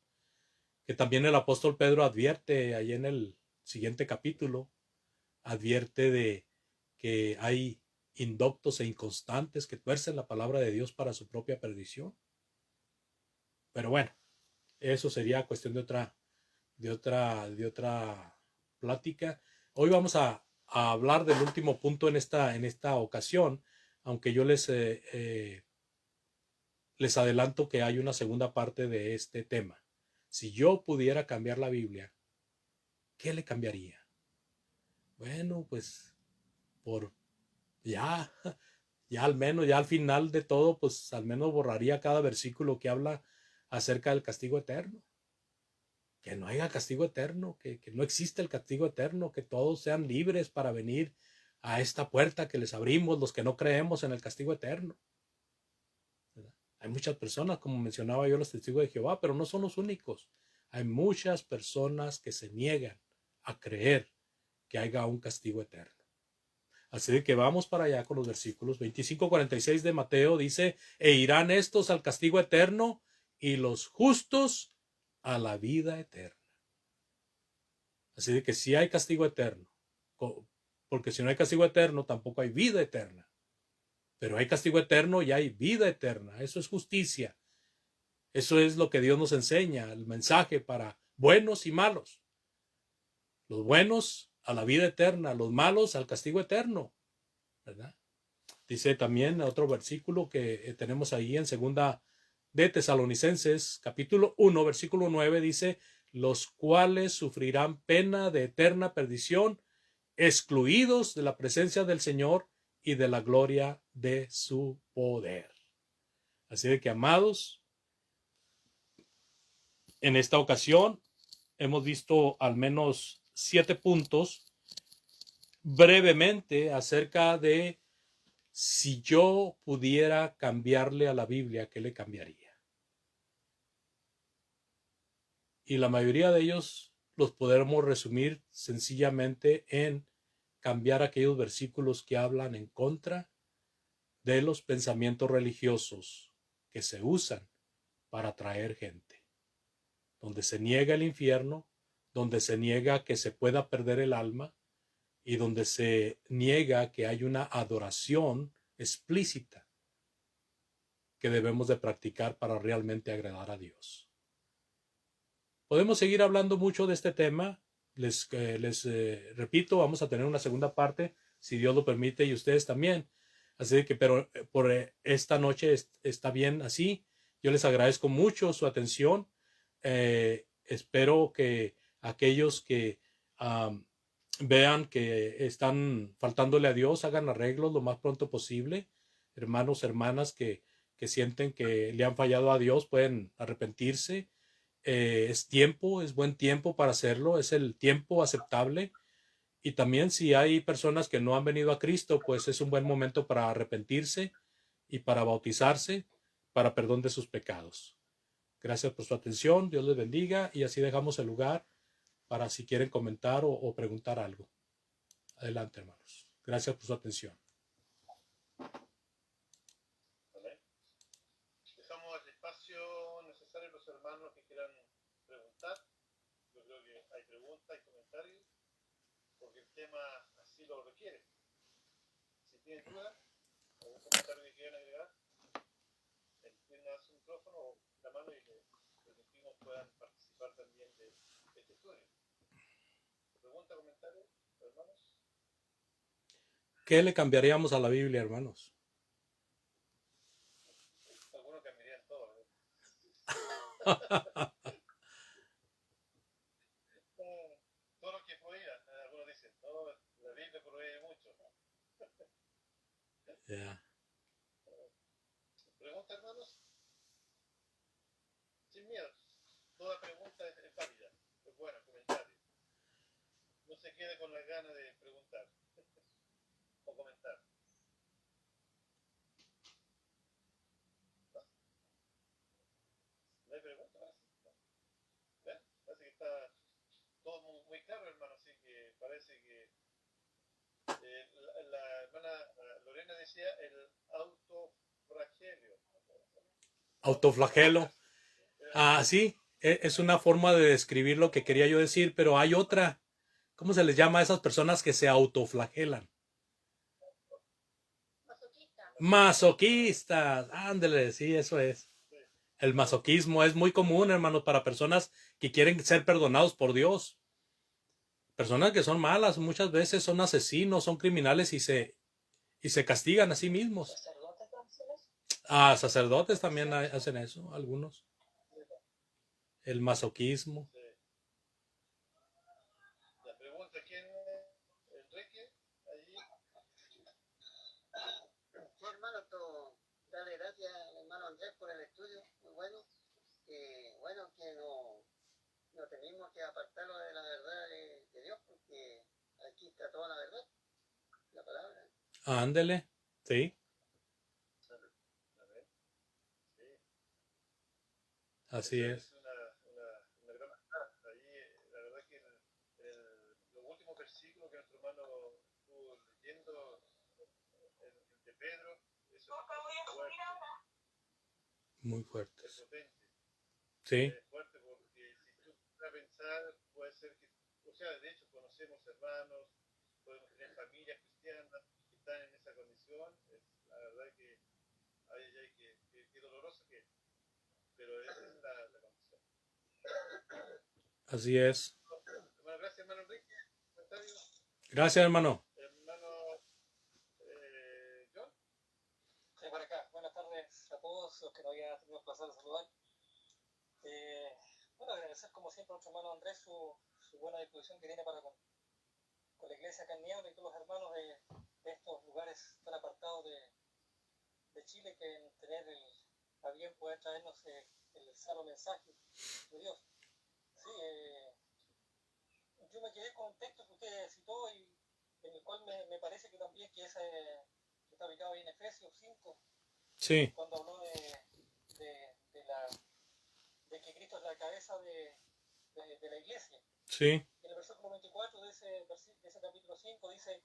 Que también el apóstol Pedro advierte ahí en el siguiente capítulo, advierte de que hay indoctos e inconstantes que tuercen la palabra de Dios para su propia perdición. Pero bueno, eso sería cuestión de otra plática. Hoy vamos a hablar del último punto en esta ocasión, aunque yo les adelanto que hay una segunda parte de este tema. Si yo pudiera cambiar la Biblia, ¿qué le cambiaría? Bueno, pues ya al menos, ya al final de todo, pues al menos borraría cada versículo que habla acerca del castigo eterno. Que no haya castigo eterno, que no exista el castigo eterno, que todos sean libres para venir a esta puerta que les abrimos los que no creemos en el castigo eterno. ¿Verdad? Hay muchas personas, como mencionaba yo, los testigos de Jehová, pero no son los únicos. Hay muchas personas que se niegan a creer que haya un castigo eterno. Así de que vamos para allá con los versículos 25-46 de Mateo. Dice, e irán estos al castigo eterno y los justos a la vida eterna. Así de que sí hay castigo eterno, porque si no hay castigo eterno tampoco hay vida eterna, pero hay castigo eterno y hay vida eterna. Eso es justicia, eso es lo que Dios nos enseña, el mensaje para buenos y malos. Los buenos a la vida eterna, los malos al castigo eterno, ¿verdad? Dice también otro versículo que tenemos ahí en segunda de Tesalonicenses, capítulo 1, versículo 9, dice, los cuales sufrirán pena de eterna perdición, excluidos de la presencia del Señor y de la gloria de su poder. Así de que, amados, en esta ocasión hemos visto al menos 7 puntos brevemente acerca de si yo pudiera cambiarle a la Biblia, ¿qué le cambiaría? Y la mayoría de ellos los podemos resumir sencillamente en cambiar aquellos versículos que hablan en contra de los pensamientos religiosos que se usan para atraer gente, donde se niega el infierno, donde se niega que se pueda perder el alma y donde se niega que hay una adoración explícita que debemos de practicar para realmente agradar a Dios. Podemos seguir hablando mucho de este tema. Les repito, vamos a tener una segunda parte, si Dios lo permite, y ustedes también. Así que, pero por esta noche está bien así. Yo les agradezco mucho su atención. Espero que aquellos que vean que están faltándole a Dios hagan arreglos lo más pronto posible. Hermanos, hermanas que sienten que le han fallado a Dios pueden arrepentirse. Es tiempo, es buen tiempo para hacerlo, es el tiempo aceptable. Y también si hay personas que no han venido a Cristo, pues es un buen momento para arrepentirse y para bautizarse, para perdón de sus pecados. Gracias por su atención, Dios les bendiga y así dejamos el lugar para si quieren comentar o preguntar algo. Adelante, hermanos. Gracias por su atención. Dejamos el espacio necesario a los hermanos que quieran preguntar. Yo creo que hay preguntas y comentarios, porque el tema así lo requiere. Si tienen dudas o un comentario que quieran agregar, tienen su micrófono o la mano y les permitimos puedan participar también de este estudio. ¿Pregunta, comentario, hermanos? ¿Qué le cambiaríamos a la Biblia, hermanos? Algunos cambiarían todo, ¿eh? Todo lo que prohíban, algunos dicen, no, la Biblia prohíbe mucho. Yeah. ¿Pregunta, hermanos? Sin miedo. Toda pregunta es válida. Es buena, comentario. No se quede con las ganas de preguntar o comentar. ¿No hay pregunta? ¿Ven? Parece que está todo muy claro, hermano. Así que parece que la hermana Lorena decía el autoflagelio. Autoflagelo. Sí, es una forma de describir lo que quería yo decir, pero hay otra. ¿Cómo se les llama a esas personas que se autoflagelan? Masoquistas. Ándele, sí, eso es. El masoquismo es muy común, hermanos, para personas que quieren ser perdonados por Dios. Personas que son malas, muchas veces son asesinos, son criminales y se castigan a sí mismos. Sacerdotes también hacen eso, algunos. El masoquismo. La pregunta, ¿quién? Enrique, allí. Sí, hermano, darle gracias al hermano Andrés por el estudio, muy bueno. Bueno, que no tenemos que apartarlo de la verdad de Dios, porque aquí está toda la verdad, la palabra. Ándele, sí. Así es. Una gran verdad. Ahí, la verdad que los últimos versículos que nuestro hermano estuvo leyendo, el de Pedro, eso es fuerte. Muy fuerte. Es potente. Sí. Es fuerte porque si tú vas a pensar, puede ser que, o sea, de hecho conocemos hermanos, podemos tener familias cristianas que están en esa condición. La verdad que qué doloroso que es, pero esa es la condición. Así es. Bueno, gracias, hermano Enrique. ¿Comentario? Gracias, hermano. Hermano John. Sí, por acá. Buenas tardes a todos los que no había tenido el placer de saludar. Bueno, agradecer como siempre a nuestro hermano Andrés su buena disposición que tiene para con la iglesia acá en Niebla y todos los hermanos de estos lugares tan apartados de Chile, que en tener a bien poder traernos el sano mensaje de Dios. Sí, yo me quedé con un texto que usted citó y en el cual me parece que también que está ubicado ahí en Efesios 5, Sí, cuando habló de que Cristo es la cabeza de la iglesia. sí, En el versículo 24 de ese capítulo 5 dice,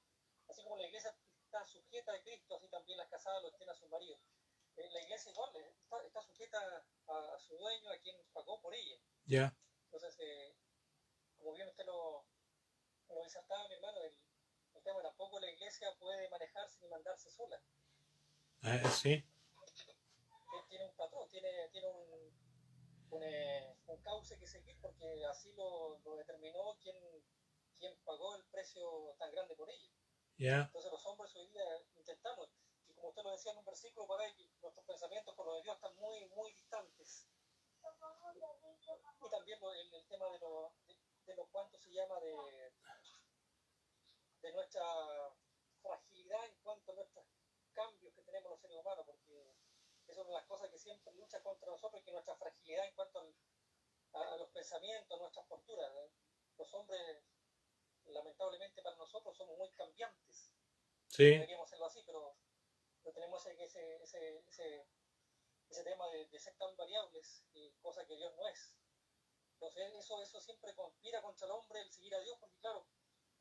así como la iglesia está sujeta a Cristo, así también las casadas lo estén a sus maridos. La iglesia igual está sujeta a su dueño, a quien pagó por ella. ya. Entonces, como bien usted lo disertaba, mi hermano, el tema tampoco la iglesia puede manejarse ni mandarse sola. Sí, Tiene un patrón, tiene un cauce que seguir, porque así lo determinó quien pagó el precio tan grande por ella. ya. Entonces los hombres hoy día intentamos, y como usted lo decía en un versículo por ahí, nuestros pensamientos con los de Dios están muy, muy distantes. Y también el tema de lo cuánto se llama de nuestra fragilidad en cuanto a nuestros cambios que tenemos los seres humanos, porque eso es una de las cosas que siempre lucha contra nosotros, que nuestra fragilidad en cuanto a los pensamientos, a nuestras posturas. Los hombres, lamentablemente para nosotros, somos muy cambiantes. Sí, Deberíamos hacerlo así, pero tenemos ese tema de ser tan variables, y cosa que Dios no es. Entonces eso siempre conspira contra el hombre el seguir a Dios, porque claro,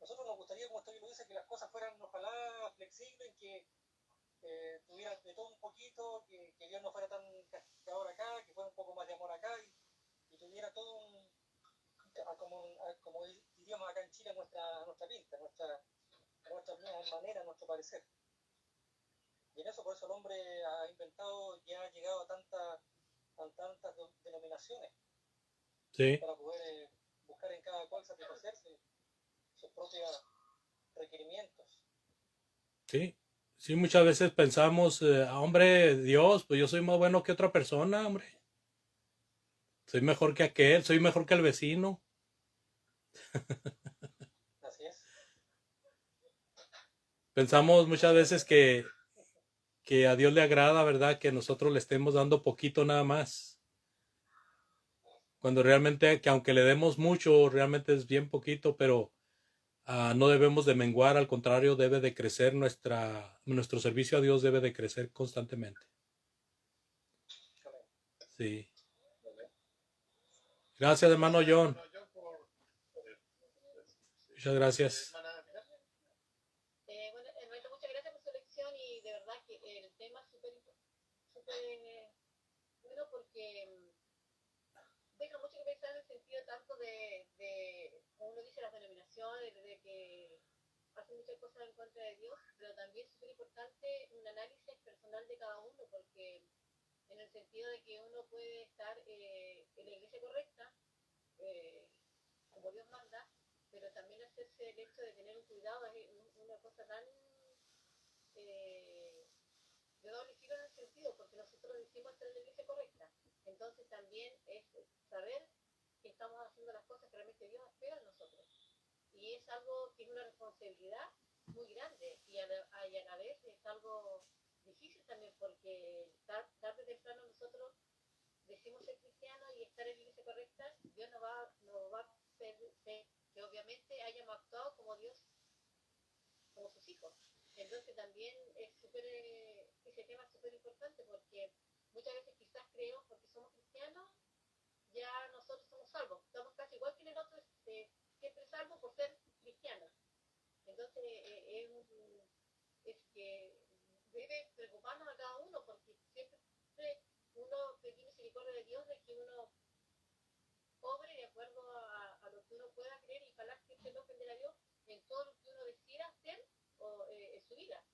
nosotros nos gustaría, como usted lo dice, que las cosas fueran ojalá flexibles, que tuviera de todo un poquito, que Dios no fuera tan castigador acá, que fuera un poco más de amor acá, y tuviera todo como diríamos acá en Chile, nuestra pinta, nuestra manera, nuestro parecer. Y en eso, por eso el hombre ha inventado y ha llegado a tantas denominaciones, sí, para poder buscar en cada cual satisfacerse sus propios requerimientos. sí. Sí, muchas veces pensamos, hombre, Dios, pues yo soy más bueno que otra persona, hombre. Soy mejor que aquel, soy mejor que el vecino. Así es. Pensamos muchas veces que a Dios le agrada, ¿verdad? Que nosotros le estemos dando poquito nada más. Cuando realmente, que aunque le demos mucho, realmente es bien poquito, pero no debemos de menguar, al contrario, debe de crecer nuestro servicio a Dios debe de crecer constantemente. Sí. Gracias, hermano John. Hermano John, Muchas gracias. hermana Pilar. Bueno, hermanito, muchas gracias por su lección y de verdad que el tema es súper bueno porque deja mucho que pensar en el sentido tanto como uno dice, las denominaciones, de que hacen muchas cosas en contra de Dios, pero también es súper importante un análisis personal de cada uno, porque en el sentido de que uno puede estar en la iglesia correcta, como Dios manda, pero también hacerse el hecho de tener un cuidado es una cosa tan de doble filo en el sentido, porque nosotros decimos estar en la iglesia correcta. Entonces también es saber que estamos haciendo las cosas que realmente Dios espera de nosotros. Y es algo que es una responsabilidad muy grande y a la vez es algo difícil también, porque tarde o temprano nosotros decimos ser cristianos y estar en la iglesia correcta, Dios nos va a pedir que obviamente hayamos actuado como Dios, como sus hijos. Entonces también ese tema es súper importante, porque muchas veces quizás creemos porque somos cristianos, ya nosotros somos salvos. Estamos casi igual que en el otro, siempre salvos por ser cristianos. Entonces es que debe preocuparnos a cada uno, porque siempre uno pedir misericordia de Dios, de que uno obre de acuerdo a lo que uno pueda creer, y ojalá siempre no ofender a Dios en todo lo que uno decida hacer en su vida,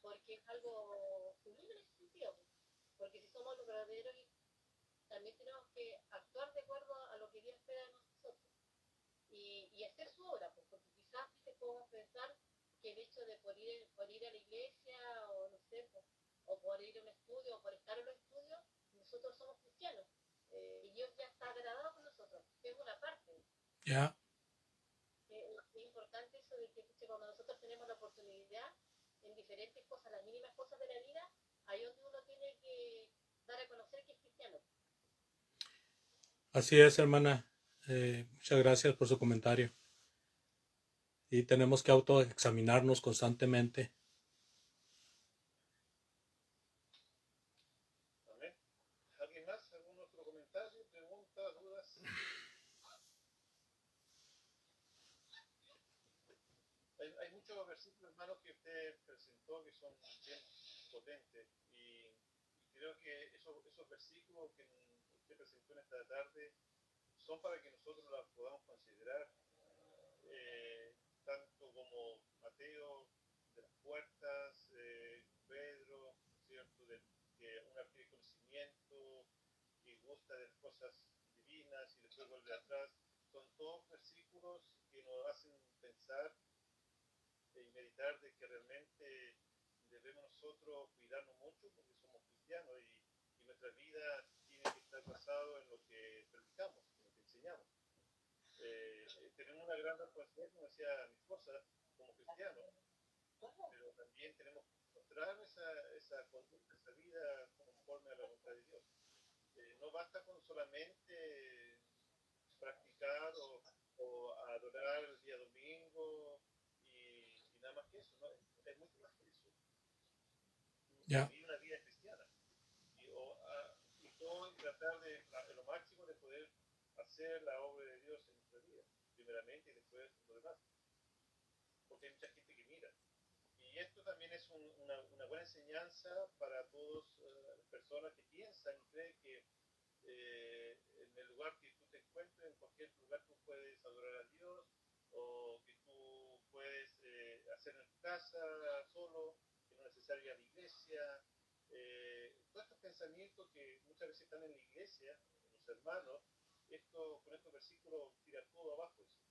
porque es algo sublime en ese sentido, porque si somos los verdaderos, también tenemos que actuar de acuerdo a lo que Dios espera de nosotros y hacer su obra, pues, porque quizás podemos pensar que el hecho de por ir a la iglesia, o no sé, o por ir a un estudio, o por estar en un estudio, nosotros somos cristianos. Y Dios ya está agradado con nosotros, que es una parte. Ya. Es importante eso de que cuando nosotros tenemos la oportunidad en diferentes cosas, las mínimas cosas de la vida, ahí es donde uno tiene que dar a conocer que es cristiano. Así es, hermana. Muchas gracias por su comentario. Y tenemos que autoexaminarnos constantemente. Amén. ¿Alguien más? ¿Algún otro comentario, preguntas, dudas? Hay muchos versículos, hermanos, que usted presentó que son bien potentes. Y creo que esos versículos que usted presentó en esta tarde son para que nosotros los podamos considerar, tanto como Mateo de las puertas, Pedro, ¿cierto? Que uno adquiere conocimiento y gusta de las cosas divinas y después vuelve atrás. Son todos versículos que nos hacen pensar y meditar de que realmente debemos nosotros cuidarnos mucho porque somos cristianos y nuestra vida tiene que estar basado en lo que predicamos, en lo que enseñamos. Tenemos una gran responsabilidad, como decía mi esposa, como cristianos, pero también tenemos que mostrar esa conducta, esa vida conforme a la voluntad de Dios. No basta con solamente practicar o adorar el día domingo y nada más que eso, ¿no? Es mucho más que eso. Ya. Vivir una vida cristiana y todo tratar de lo máximo de poder hacer la obra de Dios en nuestra vida, primeramente y después lo demás, porque hay mucha gente que mira. Y esto también es una buena enseñanza para todas las personas que piensan y creen que en el lugar que tú te encuentres, en cualquier lugar tú puedes adorar a Dios, o que tú puedes hacerlo en tu casa solo, que no es necesario ir a la iglesia. Todos estos pensamientos que muchas veces están en la iglesia, en los hermanos, con estos versículos tira todo abajo eso.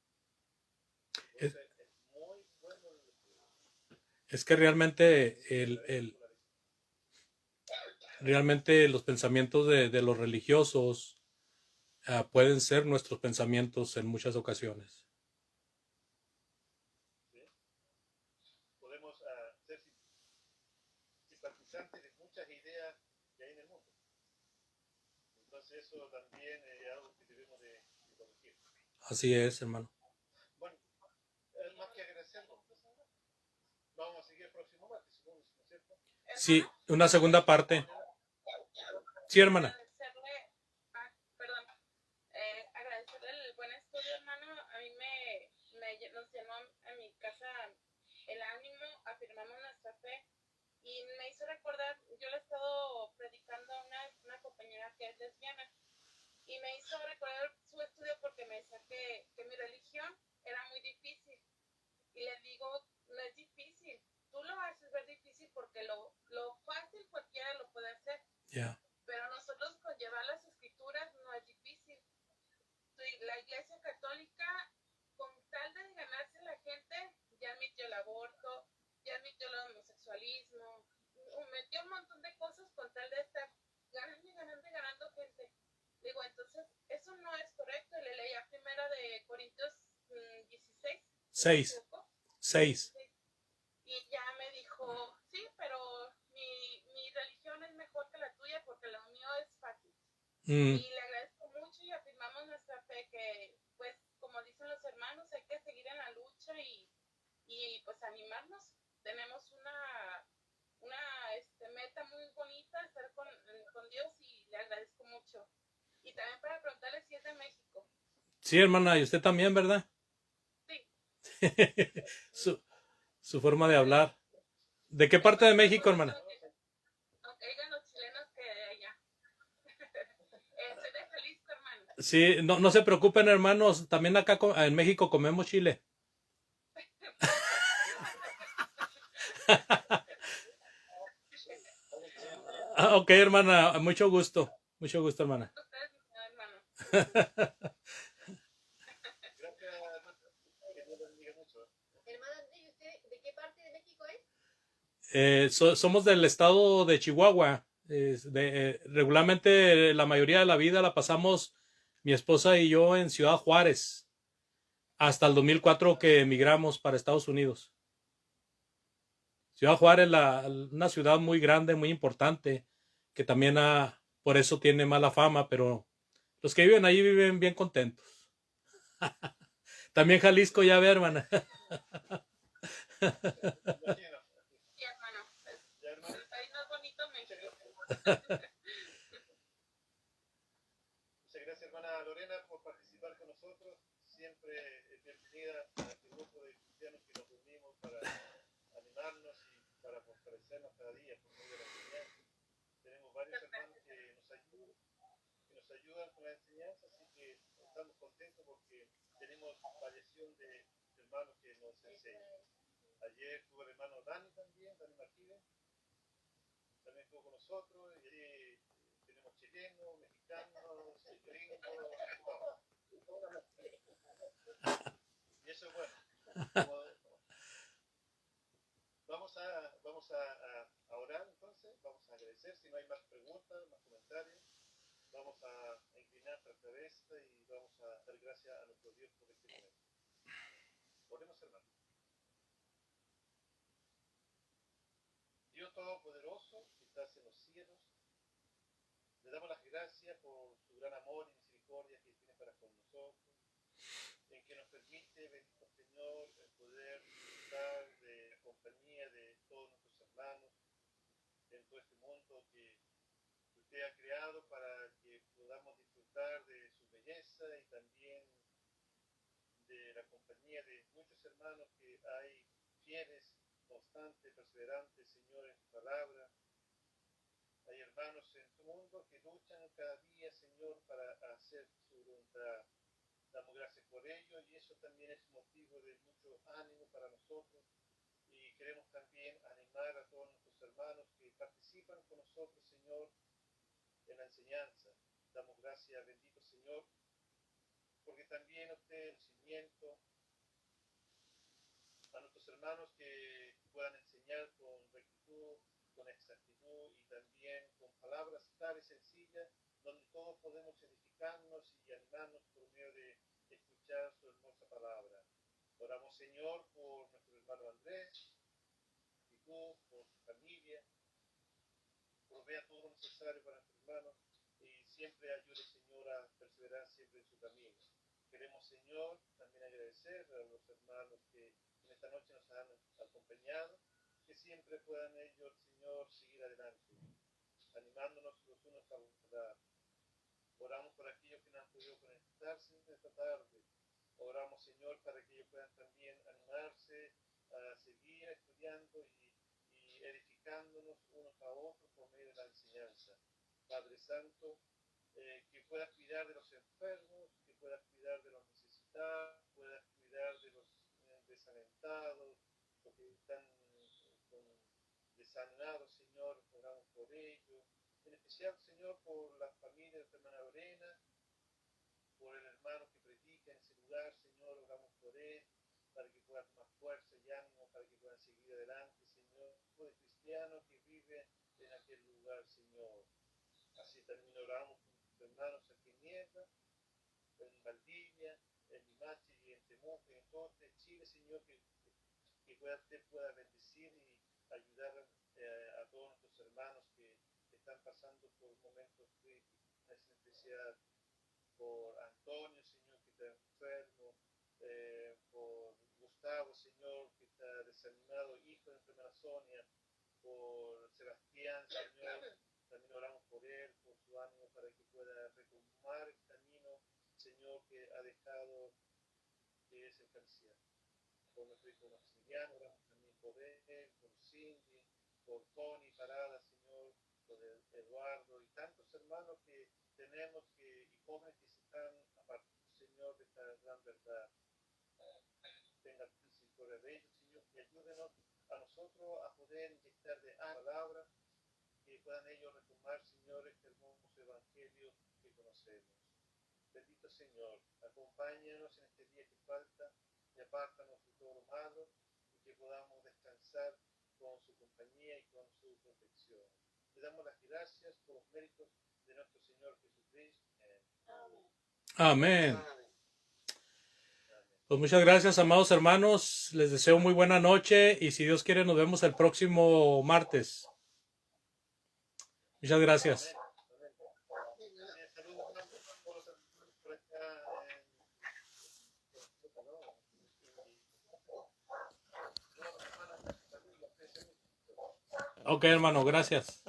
Entonces es muy bueno el estudio. Es que realmente realmente los pensamientos de los religiosos pueden ser nuestros pensamientos en muchas ocasiones. ¿Sí? Podemos ser simpatizantes de muchas ideas que hay en el mundo. Entonces eso también es algo que debemos de corregir. Así es, hermano. Bueno, más que agradecerlo, vamos a seguir el próximo martes, ¿no es cierto? Sí, una segunda parte. Sí, hermana. Agradecerle el buen estudio, hermano. A mí nos llenó a mi casa el ánimo, afirmamos nuestra fe y me hizo recordar, yo le he estado predicando a una compañera que es lesbiana y me hizo recordar su estudio porque me decía que mi religión era muy difícil y le digo, no es difícil, tú lo haces ver difícil porque lo fácil cualquiera lo puede hacer. Yeah. Pero nosotros con llevar las escrituras no es difícil. La Iglesia Católica, con tal de ganarse la gente, ya admitió el aborto, ya admitió el homosexualismo, metió un montón de cosas con tal de estar ganando gente. Digo, entonces, eso no es correcto. Le leía primera de Corintios 16. 6. Y ya me dijo, sí, pero mi religión es mejor que la tuya porque lo mío es fácil. Y le agradezco mucho y afirmamos nuestra fe que, pues, como dicen los hermanos, hay que seguir en la lucha y pues animarnos. Tenemos una meta muy bonita, estar con Dios y le agradezco mucho. Y también para preguntarle si es de México. Sí, hermana, y usted también, ¿verdad? Sí. su forma de hablar. ¿De qué parte de México, hermana? Oigan los chilenos que de allá. Soy de Jalisco, hermano. Sí, no se preocupen, hermanos. También acá en México comemos chile. Ok, hermana, mucho gusto. Mucho gusto, hermana. Gracias, que Dios bendiga mucho. Somos del estado de Chihuahua. Regularmente la mayoría de la vida la pasamos mi esposa y yo en Ciudad Juárez, hasta el 2004 que emigramos para Estados Unidos. Ciudad Juárez, una ciudad muy grande, muy importante, que también por eso tiene mala fama, pero los que viven ahí viven bien contentos. También Jalisco, ya ve, hermana. Imagino. Sí, hermano. Ya, hermano. El país más bonito, México. Muchas gracias, hermana Lorena, por participar con nosotros. Siempre es bienvenida a este grupo de cristianos que nos reunimos para animarnos y para fortalecernos cada día por medio de la enseñanza. Tenemos varios hermanos que nos ayudan con la enseñanza, así que estamos contentos porque tenemos variación de hermanos que nos enseñan. Ayer tuvo el hermano Dani también, Dani Martínez, también estuvo con nosotros, y tenemos chilenos, mexicanos, gringos, todo. Y eso es bueno. Vamos a orar entonces, vamos a agradecer, si no hay más preguntas, más comentarios, vamos a inclinar nuestra cabeza y vamos a dar gracias a nuestro Dios por este momento. Oremos, hermanos. Dios Todopoderoso, que estás en los cielos, le damos las gracias por su gran amor y misericordia que tiene para con nosotros, en que nos permite, bendito Señor, el poder disfrutar de la compañía de todos nuestros hermanos en todo este mundo que usted ha creado para que podamos disfrutar de su belleza y también de la compañía de muchos hermanos que hay fieles, constantes, perseverantes, Señor, en tu palabra. Hay hermanos en tu mundo que luchan cada día, Señor, para hacer su voluntad. Damos gracias por ello y eso también es motivo de mucho ánimo para nosotros. Y queremos también animar a todos nuestros hermanos que participan con nosotros, Señor, en la enseñanza. Damos gracias, bendito Señor, porque también usted el cimiento a nuestros hermanos que puedan enseñar con rectitud, con exactitud y también con palabras claras y sencillas, donde todos podemos edificarnos y animarnos por medio de escuchar su hermosa palabra. Oramos, Señor, por nuestro hermano Andrés, y tú, por su familia, provea todo lo necesario para nuestro hermano y siempre ayude, Señor, a perseverar siempre en su camino. Queremos, Señor, también agradecer a los hermanos que en esta noche nos han acompañado, que siempre puedan ellos, Señor, seguir adelante, animándonos los unos a los otros. Oramos por aquellos que no han podido conectarse esta tarde. Oramos, Señor, para que ellos puedan también animarse a seguir estudiando y edificándonos unos a otros por medio de la enseñanza. Padre Santo, que puedas cuidar de los enfermos, que puedas cuidar de los necesitados, puedas cuidar de los desalentados, los que están desanimados, Señor, oramos por ellos. En especial, Señor, por la familia de nuestra hermana Lorena, por el hermano que predica en ese lugar, Señor, oramos por él, para que pueda tomar fuerza y ánimo, para que puedan seguir adelante, Señor, por el cristiano que vive en aquel lugar, Señor. Así también oramos por nuestros hermanos aquí en Niebla, en Valdivia, en Limache y en Temuco, y en todo este Chile, Señor, que usted pueda bendecir y ayudar a todos nuestros hermanos que están pasando por momentos críticos, en especial por Antonio, Señor, que está enfermo, por Gustavo, Señor, que está desanimado, hijo de nuestra hermana Sonia, por Sebastián, Señor, también oramos por él, por su ánimo, para que pueda retomar el camino, Señor, que ha dejado, que es el cristiano. Por nuestro hijo Maximiliano, oramos también por él, por Cindy, por Tony Parada, Señor, por Eduardo y tantos hermanos que tenemos y jóvenes que se están apartando, Señor, de esta gran verdad. Tenga misericordia de ellos, Señor, y ayúdenos a nosotros a poder inyectar de palabra, que puedan ellos retomar, Señor, este hermoso evangelio que conocemos. Bendito Señor, acompáñanos en este día que falta y apártanos de todo lo malo y que podamos descansar con su compañía y con su protección. Le damos las gracias por los méritos de nuestro Señor Jesucristo. Amén. Amén. Amén. Pues muchas gracias, amados hermanos. Les deseo muy buena noche y si Dios quiere nos vemos el próximo martes. Muchas gracias. Amén. Saludos a todos los hermanos por acá Ok, hermano, gracias.